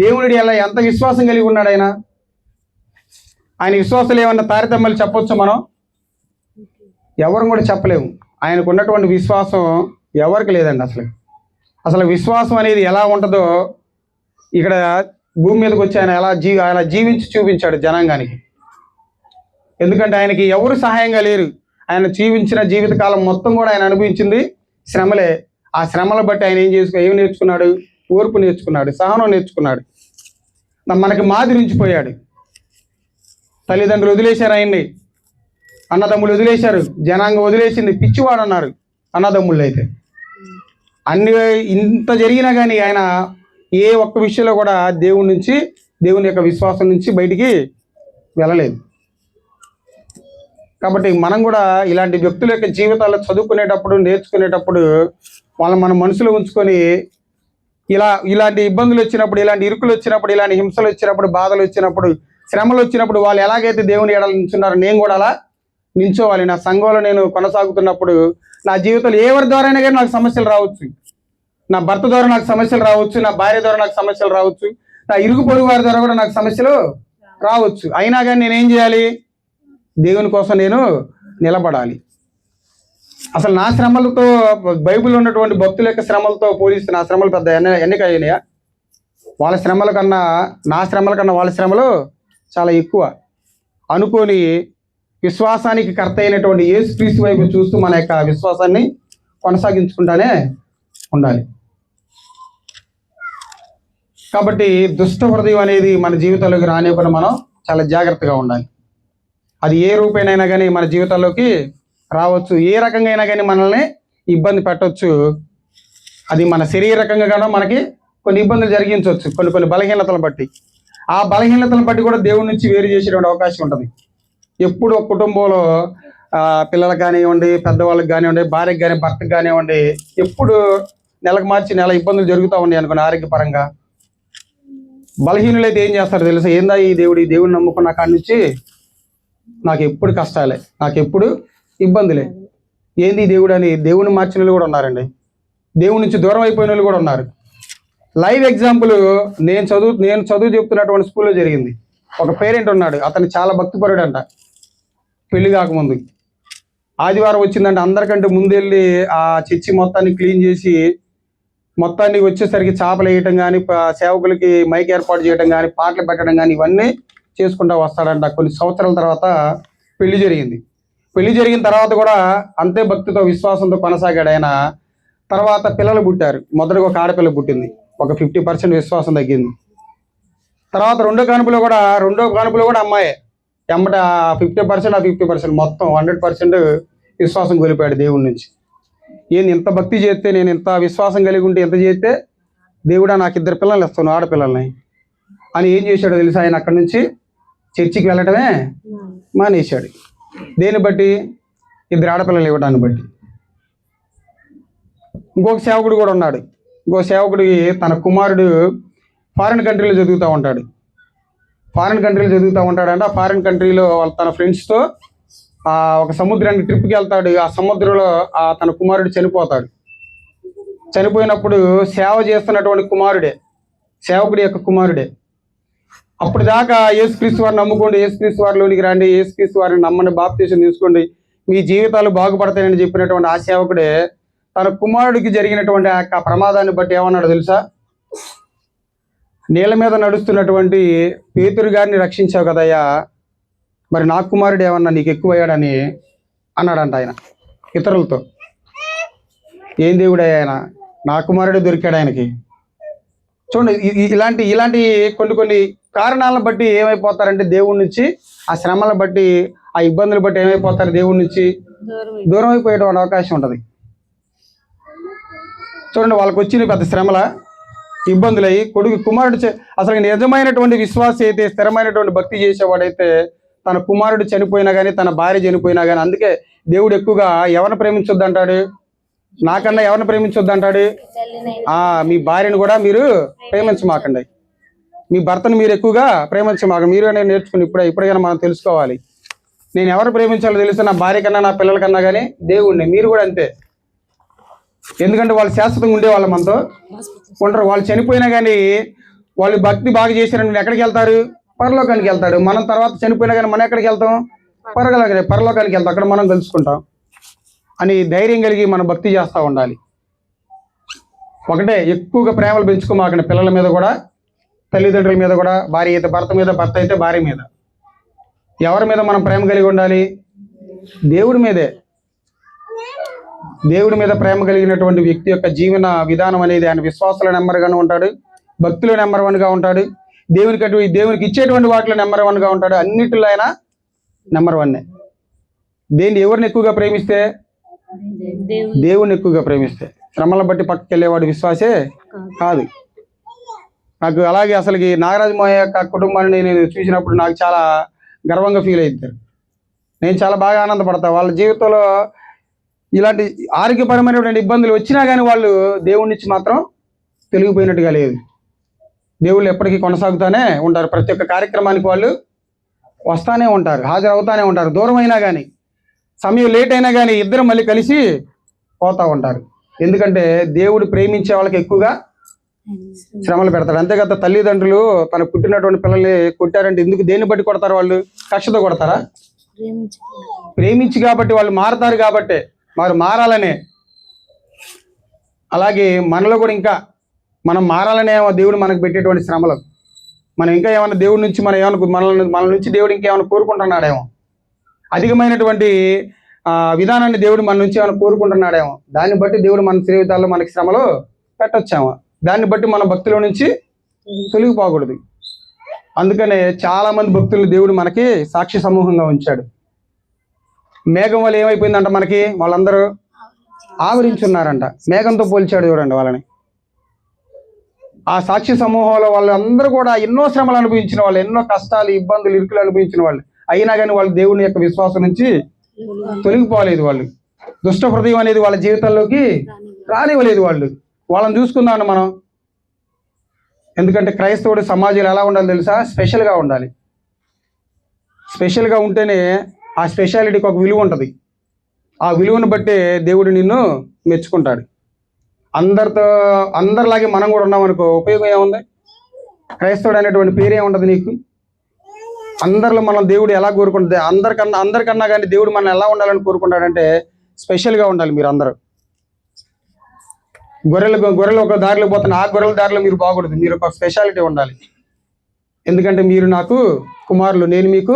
దేవుని ఎడల ఎంత విశ్వాసం కలిగి ఉన్నాడు ఆయన. ఆయన విశ్వాసాలు ఏమన్నా తారతమ్యాలు చెప్పొచ్చు మనం? ఎవరు కూడా చెప్పలేము. ఆయనకు ఉన్నటువంటి విశ్వాసం ఎవరికి లేదండి. అసలు విశ్వాసం అనేది ఎలా ఉంటుందో ఇక్కడ భూమి మీదకి వచ్చి ఆయన ఎలా జీవించి చూపించాడు జనాంగానికి. ఎందుకంటే ఆయనకి ఎవరు సహాయంగా లేరు. ఆయన జీవించిన జీవితకాలం మొత్తం కూడా ఆయన అనుభవించింది శ్రమలే. ఆ శ్రమలు బట్టి ఆయన ఏం నేర్చుకున్నాడు? ఓర్పు నేర్చుకున్నాడు, సహనం నేర్చుకున్నాడు, మనకి మాదిరించిపోయాడు. తల్లిదండ్రులు వదిలేశారు ఆయన్ని, అన్నదమ్ములు వదిలేశారు, జనాంగం వదిలేసింది, పిచ్చివాడు అన్నారు అన్నదమ్ముళ్ళు. అయితే అన్ని ఇంత జరిగినా కానీ ఆయన ఏ ఒక్క విషయంలో కూడా దేవుని యొక్క విశ్వాసం నుంచి బయటికి వెళ్ళలేదు. కాబట్టి మనం కూడా ఇలాంటి వ్యక్తుల యొక్క జీవితాల్లో చదువుకునేటప్పుడు, నేర్చుకునేటప్పుడు మన మనసులో ఉంచుకొని ఇలాంటి ఇబ్బందులు వచ్చినప్పుడు, ఇలాంటి ఇరుకులు వచ్చినప్పుడు, ఇలాంటి హింసలు వచ్చినప్పుడు, బాధలు వచ్చినప్పుడు, శ్రమలు వచ్చినప్పుడు వాళ్ళు ఎలాగైతే దేవుని ఎడల నిల్చున్నారో నేను కూడా అలా నిల్చోవాలి. నా సంఘంలో నేను కొనసాగుతున్నప్పుడు నా జీవితంలో ఎవరి ద్వారైనా కానీ నాకు సమస్యలు రావచ్చు. నా భర్త ద్వారా నాకు సమస్యలు రావచ్చు, నా భార్య ద్వారా నాకు సమస్యలు రావచ్చు, నా ఇరుగు పొరుగు వారి ద్వారా కూడా నాకు సమస్యలు రావచ్చు. అయినా కానీ నేనేం చేయాలి? దేవుని కోసం నేను నిలబడాలి. అసలు నా శ్రమలతో, బైబిల్ ఉన్నటువంటి భక్తుల యొక్క శ్రమలతో పోలిస్తే నా శ్రమలు పెద్ద ఎన్నికయ్యాయా? వాళ్ళ శ్రమల కన్నా నా శ్రమల కన్నా వాళ్ళ శ్రమలు చాలా ఎక్కువ అనుకొని విశ్వాసానికి కర్త అయినటువంటి యేసుక్రీస్తు వైపు చూస్తూ మన యొక్క విశ్వాసాన్ని కొనసాగించుకుంటానే ఉండాలి. కాబట్టి దుష్ట హృదయం అనేది మన జీవితంలోకి రానివ్వకుండా మనం చాలా జాగ్రత్తగా ఉండాలి. అది ఏ రూపేణైనా కానీ మన జీవితాల్లోకి రావచ్చు, ఏ రకంగా అయినా కానీ మనల్ని ఇబ్బంది పెట్టవచ్చు. అది మన శరీరకంగా కూడా మనకి కొన్ని ఇబ్బందులు జరిగించవచ్చు, కొన్ని బలహీనతలను బట్టి. ఆ బలహీనతలను బట్టి కూడా దేవుడి నుంచి వేరు చేసేటువంటి అవకాశం ఉంటుంది. ఎప్పుడు ఒక కుటుంబంలో పిల్లలకు కానివ్వండి, పెద్దవాళ్ళకి కానివ్వండి, భార్యకి కానీ, భర్తకు కానివ్వండి, ఎప్పుడు నెలకు మార్చి నెల ఇబ్బందులు జరుగుతూ ఉన్నాయి అనుకోండి ఆరోగ్యపరంగా. బలహీనులైతే ఏం చేస్తారు తెలుసా? ఏందా ఈ దేవుడిని నమ్ముకున్న కాడి నుంచి నాకు ఎప్పుడు కష్టాలే, నాకు ఎప్పుడు ఇబ్బందులే, ఏంది దేవుడు అని దేవుని మార్చిన వాళ్ళు కూడా ఉన్నారండి. దేవుడి నుంచి దూరం అయిపోయిన వాళ్ళు కూడా ఉన్నారు. లైవ్ ఎగ్జాంపుల్ నేను చదువు చెప్తున్నటువంటి స్కూల్లో జరిగింది. ఒక పేరెంట్ ఉన్నాడు, అతను చాలా భక్తిపరుడు అంట. పెళ్లి కాకముందు ఆదివారం వచ్చిందంటే అందరికంటే ముందెళ్ళి ఆ చర్చి మొత్తాన్ని క్లీన్ చేసి మొత్తాన్ని వచ్చేసరికి చేపలు వేయటం కానీ, సేవకులకి మైక్ ఏర్పాటు చేయడం కానీ, పాటలు పెట్టడం కానీ ఇవన్నీ చేసుకుంటూ వస్తాడంట. కొన్ని సంవత్సరాల తర్వాత పెళ్లి జరిగింది. పెళ్లి జరిగిన తర్వాత కూడా అంతే భక్తితో, విశ్వాసంతో కొనసాగాడు ఆయన. తర్వాత పిల్లలు పుట్టారు. మొదటిగా ఒక ఆడపిల్ల పుట్టింది. ఒక 50% విశ్వాసం తగ్గింది. తర్వాత రెండో కానుపులో కూడా అమ్మాయే. ఎమ్మట 50% మొత్తం 100% విశ్వాసం కోల్పోయాడు దేవుడి నుంచి. ఇంత భక్తి చేస్తే, నేను ఇంత విశ్వాసం కలిగి ఉంటే, ఎంత చేస్తే దేవుడా నాకు 2 పిల్లలు ఇస్తాను, ఆడపిల్లల్ని అని ఏం చేశాడో తెలుసా? ఆయన అక్కడి నుంచి చర్చికి వెళ్ళటమే మానేశాడు. దేన్ని బట్టి? ఇద్దరు ఆడపిల్లలు ఇవ్వడాన్ని బట్టి. ఇంకొక సేవకుడు కూడా ఉన్నాడు. ఇంకో సేవకుడికి తన కుమారుడు ఫారిన్ కంట్రీలో చదువుతూ ఉంటాడు. ఫారిన్ కంట్రీలో చదువుతూ ఉంటాడంటే ఆ ఫారిన్ కంట్రీలో వాళ్ళ తన ఫ్రెండ్స్తో ఒక సముద్రానికి ట్రిప్కి వెళ్తాడు. ఆ సముద్రంలో తన కుమారుడు చనిపోతాడు. చనిపోయినప్పుడు సేవ చేస్తున్నటువంటి కుమారుడే, సేవకుడి యొక్క కుమారుడే. అప్పుడు దాకా యేసుక్రీస్తు వారిని నమ్ముకోండి, యేసుక్రీస్తు వారిలోనికి రండి, యేసుక్రీస్తు వారిని నమ్మండి, బాప్తీసం తీసుకోండి, మీ జీవితాలు బాగుపడతాయని చెప్పినటువంటి ఆ సేవకుడే తన కుమారుడికి జరిగినటువంటి ఆ ప్రమాదాన్ని బట్టి ఏమన్నాడు తెలుసా? నీళ్ళ మీద నడుస్తున్నటువంటి పేతురు గారిని రక్షించావు కదయ్యా, మరి నా కుమారుడు ఏమన్నా నీకు ఎక్కువయ్యాడని అన్నాడంట ఆయన ఇతరులతో. ఏం దేవుడే ఆయన? నా కుమారుడే దొరికాడు ఆయనకి. చూడండి, ఇలాంటి కొన్ని కారణాలను బట్టి ఏమైపోతారంటే దేవుడి నుంచి, ఆ శ్రమలను బట్టి, ఆ ఇబ్బందులు బట్టి ఏమైపోతారు? దేవుడి నుంచి దూరం అయిపోయేటువంటి అవకాశం ఉంటుంది. చూడండి, వాళ్ళకి వచ్చిన పెద్ద శ్రమల ఇబ్బందులయ్యి కుమారుడు అసలు నిజమైనటువంటి విశ్వాసి అయితే, స్థిరమైనటువంటి భక్తి చేసేవాడైతే తన కుమారుడు చనిపోయినా కానీ, తన భార్య చనిపోయినా కానీ, అందుకే దేవుడు ఎక్కువగా ఎవరిని ప్రేమించొద్దు అంటాడు? నాకన్నా ఎవరిని ప్రేమించొద్దు అంటాడు? మీ భార్యను కూడా మీరు ప్రేమించమాకండి, మీ భర్తను మీరు ఎక్కువగా ప్రేమించమాకండి. మీరు నేను నేర్చుకుని ఇప్పుడైనా మనం తెలుసుకోవాలి. నేను ఎవరు ప్రేమించాలో తెలుసు, నా భార్య కన్నా, నా పిల్లల కన్నా కానీ దేవుణ్ణి. మీరు కూడా అంతే. ఎందుకంటే వాళ్ళు శాశ్వతంగా ఉండేవాళ్ళు మనతో ఉంటారు. వాళ్ళు చనిపోయినా కానీ వాళ్ళు భక్తి బాగా చేశారని ఎక్కడికి వెళ్తారు? పరలోకానికి వెళ్తాడు. మనం తర్వాత చనిపోయినా కానీ మనం ఎక్కడికి వెళ్తాం? పరలోకానికి వెళ్తాం. అక్కడ మనం కలుసుకుంటాం అని ధైర్యం కలిగి మనం భక్తి చేస్తూ ఉండాలి. ఒకటే, ఎక్కువగా ప్రేమలు పెంచుకోమాకండి. పిల్లల మీద కూడా, తల్లిదండ్రుల మీద కూడా, భార్య అయితే భర్త మీద, భర్త అయితే భార్య మీద. ఎవరి మీద మనం ప్రేమ కలిగి ఉండాలి? దేవుడి మీదే. దేవుడి మీద ప్రేమ కలిగినటువంటి వ్యక్తి యొక్క జీవన విధానం అనేది ఆయన విశ్వాసాల నెంబర్గానే ఉంటాడు, భక్తిలో నెంబర్ 1గా ఉంటాడు, దేవునికి ఇచ్చేటువంటి వాటిలో నెంబర్ 1గా ఉంటాడు. అన్నిటిలో ఆయన నెంబర్ 1. ఎవరిని ఎక్కువగా ప్రేమిస్తే? దేవుణ్ణి ఎక్కువగా ప్రేమిస్తే. శ్రమలను బట్టి పక్కకి వెళ్ళేవాడు విశ్వాసే కాదు. నాకు అలాగే అసలుకి నాగరాజు మోయ యొక్క కుటుంబాన్ని నేను చూసినప్పుడు నాకు చాలా గర్వంగా ఫీల్ అవుతారు. నేను చాలా బాగా ఆనందపడతా. వాళ్ళ జీవితంలో ఇలాంటి ఆరోగ్యపరమైనటువంటి ఇబ్బందులు వచ్చినా కానీ వాళ్ళు దేవుడి నుంచి మాత్రం తొలగిపోయినట్టుగా లేదు. దేవుళ్ళు ఎప్పటికీ కొనసాగుతూనే ఉంటారు. ప్రతి ఒక్క కార్యక్రమానికి వాళ్ళు వస్తూనే ఉంటారు, హాజరవుతూనే ఉంటారు. దూరం అయినా కానీ, సమయం లేట్ అయినా కానీ ఇద్దరు మళ్ళీ కలిసి పోతూ ఉంటారు. ఎందుకంటే దేవుడు ప్రేమించే వాళ్ళకి ఎక్కువగా శ్రమలు పెడతాడు. అంతేకాదు, తల్లిదండ్రులు తన పుట్టినటువంటి పిల్లల్ని కొట్టారంటే ఎందుకు, దేన్ని బట్టి కొడతారు? వాళ్ళు కక్షతో కొడతారా? ప్రేమించి కాబట్టి వాళ్ళు మారతారు కాబట్టి, వారు మారాలనే. అలాగే మనలో కూడా ఇంకా మనం మారాలనే దేవుడు మనకు పెట్టేటువంటి శ్రమలు. మనం ఇంకా ఏమైనా దేవుడి నుంచి మనం ఏమైనా మన నుంచి దేవుడు ఇంకేమైనా కోరుకుంటున్నాడేమో, అధికమైనటువంటి విధానాన్ని దేవుడు మన నుంచి ఏమైనా కోరుకుంటున్నాడేమో. దాన్ని బట్టి దేవుడు మన జీవితాల్లో మనకి శ్రమలు పెట్టొచ్చామో, దాన్ని బట్టి మన భక్తిలో నుంచి తొలగిపోకూడదు. అందుకనే చాలా మంది భక్తులు దేవుడు మనకి సాక్షి సమూహంగా ఉంచాడు. మేఘం వల్ల ఏమైపోయిందంట, మనకి వాళ్ళందరూ ఆవరించున్నారంట. మేఘంతో పోల్చాడు చూడండి వాళ్ళని. ఆ సాక్షి సమూహంలో వాళ్ళందరూ కూడా ఎన్నో శ్రమలు అనుభవించిన వాళ్ళు, ఎన్నో కష్టాలు, ఇబ్బందులు, ఇరుకులు అనుభవించిన వాళ్ళు. అయినా కానీ వాళ్ళు దేవుని యొక్క విశ్వాసం నుంచి తొలగిపోలేదు. వాళ్ళు దుష్ట హృదయం అనేది వాళ్ళ జీవితాల్లోకి రానివ్వలేదు. వాళ్ళని చూసుకుందామని మనం. ఎందుకంటే క్రైస్తవుడు సమాజంలో ఎలా ఉండాలి తెలుసా? స్పెషల్గా ఉండాలి. స్పెషల్గా ఉంటేనే ఆ స్పెషాలిటీకి ఒక విలువ ఉంటుంది. ఆ విలువను బట్టే దేవుడు నిన్ను మెచ్చుకుంటాడు. అందరిలాగే మనం కూడా ఉన్నామనుకో, ఉపయోగం ఏముంది? క్రైస్తవుడు అనేటువంటి పేరు ఏముంటుంది నీకు? అందరిలో మనం దేవుడు ఎలా కోరుకుంటుంది? అందరికన్నా కానీ దేవుడు మనం ఎలా ఉండాలని కోరుకుంటాడంటే స్పెషల్గా ఉండాలి. మీరు అందరూ గొర్రెలు ఒక దారిలో పోతున్న ఆ గొర్రెల దారిలో మీరు బాగూడదు. మీరు ఒక స్పెషాలిటీ ఉండాలి. ఎందుకంటే మీరు నాకు కుమారులు, నేను మీకు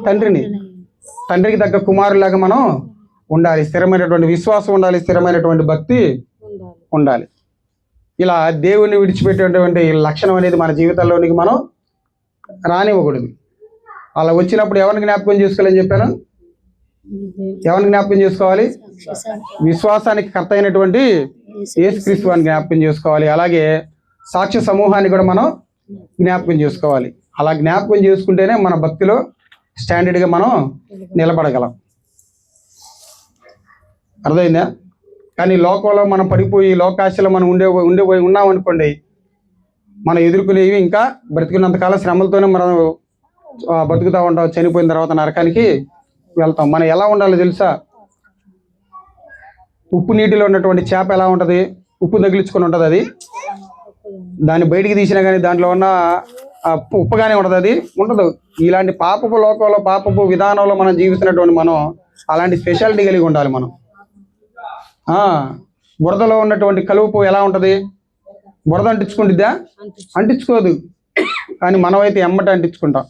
తండ్రిని. తండ్రికి తగ్గ కుమారులాగా మనం ఉండాలి. స్థిరమైనటువంటి విశ్వాసం ఉండాలి, స్థిరమైనటువంటి భక్తి ఉండాలి. ఇలా దేవుని విడిచిపెట్టేటువంటి లక్షణం అనేది మన జీవితాల్లోనికి మనం రానివ్వకూడదు. అలా వచ్చినప్పుడు ఎవరిని జ్ఞాపకం చేసుకోవాలని చెప్పాను? ఎవరిని జ్ఞాపకం చేసుకోవాలి? విశ్వాసానికి కర్త అయినటువంటి యేసుక్రీస్తు వారిని జ్ఞాపకం చేసుకోవాలి. అలాగే సాక్ష్య సమూహాన్ని కూడా మనం జ్ఞాపకం చేసుకోవాలి. అలా జ్ఞాపకం చేసుకుంటేనే మన భక్తిలో స్టాండర్డ్గా మనం నిలబడగలం. అర్థమైందా? కానీ లోకంలో మనం పడిపోయి లోకాశలో మనం ఉండిపోయి ఉన్నామనుకోండి, మనం ఎదుర్కొనేవి ఇంకా బ్రతికున్నంతకాలం శ్రమలతోనే మనం బతుకుతూ ఉంటాం. చనిపోయిన తర్వాత నరకానికి వెళ్తాం. మనం ఎలా ఉండాలో తెలుసా? ఉప్పు నీటిలో ఉన్నటువంటి చేప ఎలా ఉంటుంది? ఉప్పు తగిలించుకొని ఉంటుంది. అది దాన్ని బయటికి తీసినా కానీ దాంట్లో ఉన్న ఉప్పుగానే ఉంటుంది. అది ఉండదు. ఇలాంటి పాపపు లోకంలో పాపపు విధానంలో మనం జీవిస్తున్నటువంటి మనం అలాంటి స్పెషాలిటీ కలిగి ఉండాలి. మనం బురదలో ఉన్నటువంటి కలుపు ఎలా ఉంటుంది? బురద అంటించుకుంటుందా? అంటించుకోదు. కానీ మనమైతే ఎమ్మట అంటించుకుంటాం.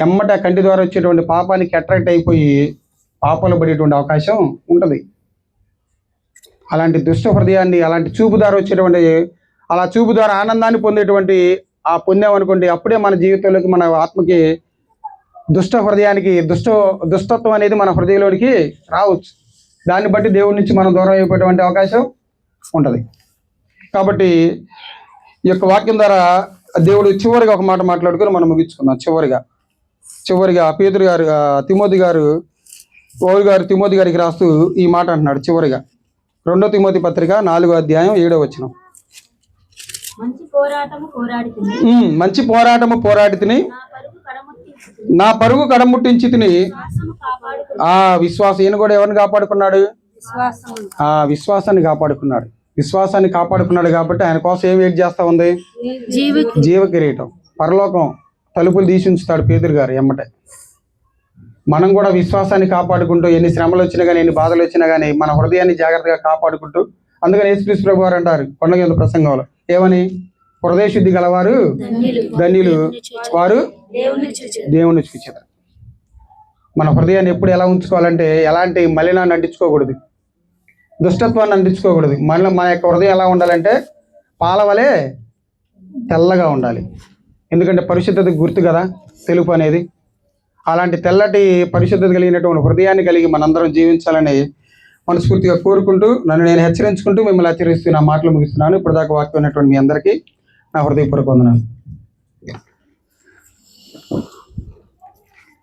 ఎమ్మట కంటి ద్వారా వచ్చేటువంటి పాపానికి అట్రాక్ట్ అయిపోయి పాపాలు పడేటువంటి అవకాశం ఉంటుంది. అలాంటి దుష్ట హృదయాన్ని, అలాంటి చూపు ద్వారా వచ్చేటువంటి, అలా చూపు ద్వారా ఆనందాన్ని పొందేటువంటి పొందామనుకోండి, అప్పుడే మన జీవితంలోకి, మన ఆత్మకి దుష్ట హృదయానికి దుష్టత్వం అనేది మన హృదయంలోనికి రావచ్చు. దాన్ని బట్టి దేవుడి నుంచి మనం దూరం అయిపోయేటువంటి అవకాశం ఉంటుంది. కాబట్టి ఈ యొక్క వాక్యం ద్వారా దేవుడు చివరిగా ఒక మాట మాట్లాడుకొని మనం ముగించుకుందాం. చివరిగా పేతురు గారు పౌలు గారు తిమోతి గారికి రాస్తూ ఈ మాట అంటున్నాడు. చివరిగా 2 తిమోతి పత్రిక 4వ అధ్యాయం 7వ వచనం. మంచి పోరాటము పోరాడి తిని నా పరుగు కడముట్టించి తిని విశ్వాసం. ఈయన కూడా ఎవరిని కాపాడుకున్నాడు? విశ్వాసాన్ని కాపాడుకున్నాడు. విశ్వాసాన్ని కాపాడుకున్నాడు కాబట్టి ఆయన కోసం ఏం వెయిట్ చేస్తా ఉంది? జీవ కిరీటం, పరలోకం తలుపులు తీసి ఉంచుతాడు పేతురు గారు ఎమ్మటే. మనం కూడా విశ్వాసాన్ని కాపాడుకుంటూ ఎన్ని శ్రమలు వచ్చినా కానీ, ఎన్ని బాధలు వచ్చినా కానీ మన హృదయాన్ని జాగ్రత్తగా కాపాడుకుంటూ, అందుకని యేసుక్రీస్తు ప్రభు వారు అంటారు కొండ కింద ప్రసంగంలో ఏమని? హృదయ శుద్ధి గలవారు ధన్యులు, వారు దేవుని చూచెదరు. మన హృదయాన్ని ఎప్పుడు ఎలా ఉంచుకోవాలంటే, ఎలాంటి మలినాన్ని అంటించుకోకూడదు, దుష్టత్వాన్ని అంటించుకోకూడదు. మన యొక్క హృదయం ఎలా ఉండాలంటే పాలవలే తెల్లగా ఉండాలి. ఎందుకంటే పరిశుద్ధతకు గుర్తు కదా తెలుపు అనేది. అలాంటి తెల్లటి పరిశుద్ధత కలిగినటువంటి హృదయాన్ని కలిగి మనందరం జీవించాలని మనస్ఫూర్తిగా కోరుకుంటూ, నన్ను నేను హెచ్చరించుకుంటూ మిమ్మల్ని హెచ్చరిస్తూ నా మాటలు ముగిస్తున్నాను. ఇప్పుడు దాకా వాక్యం ఉన్నటువంటి మీ అందరికీ నా హృదయపూర్వక వందనాలు.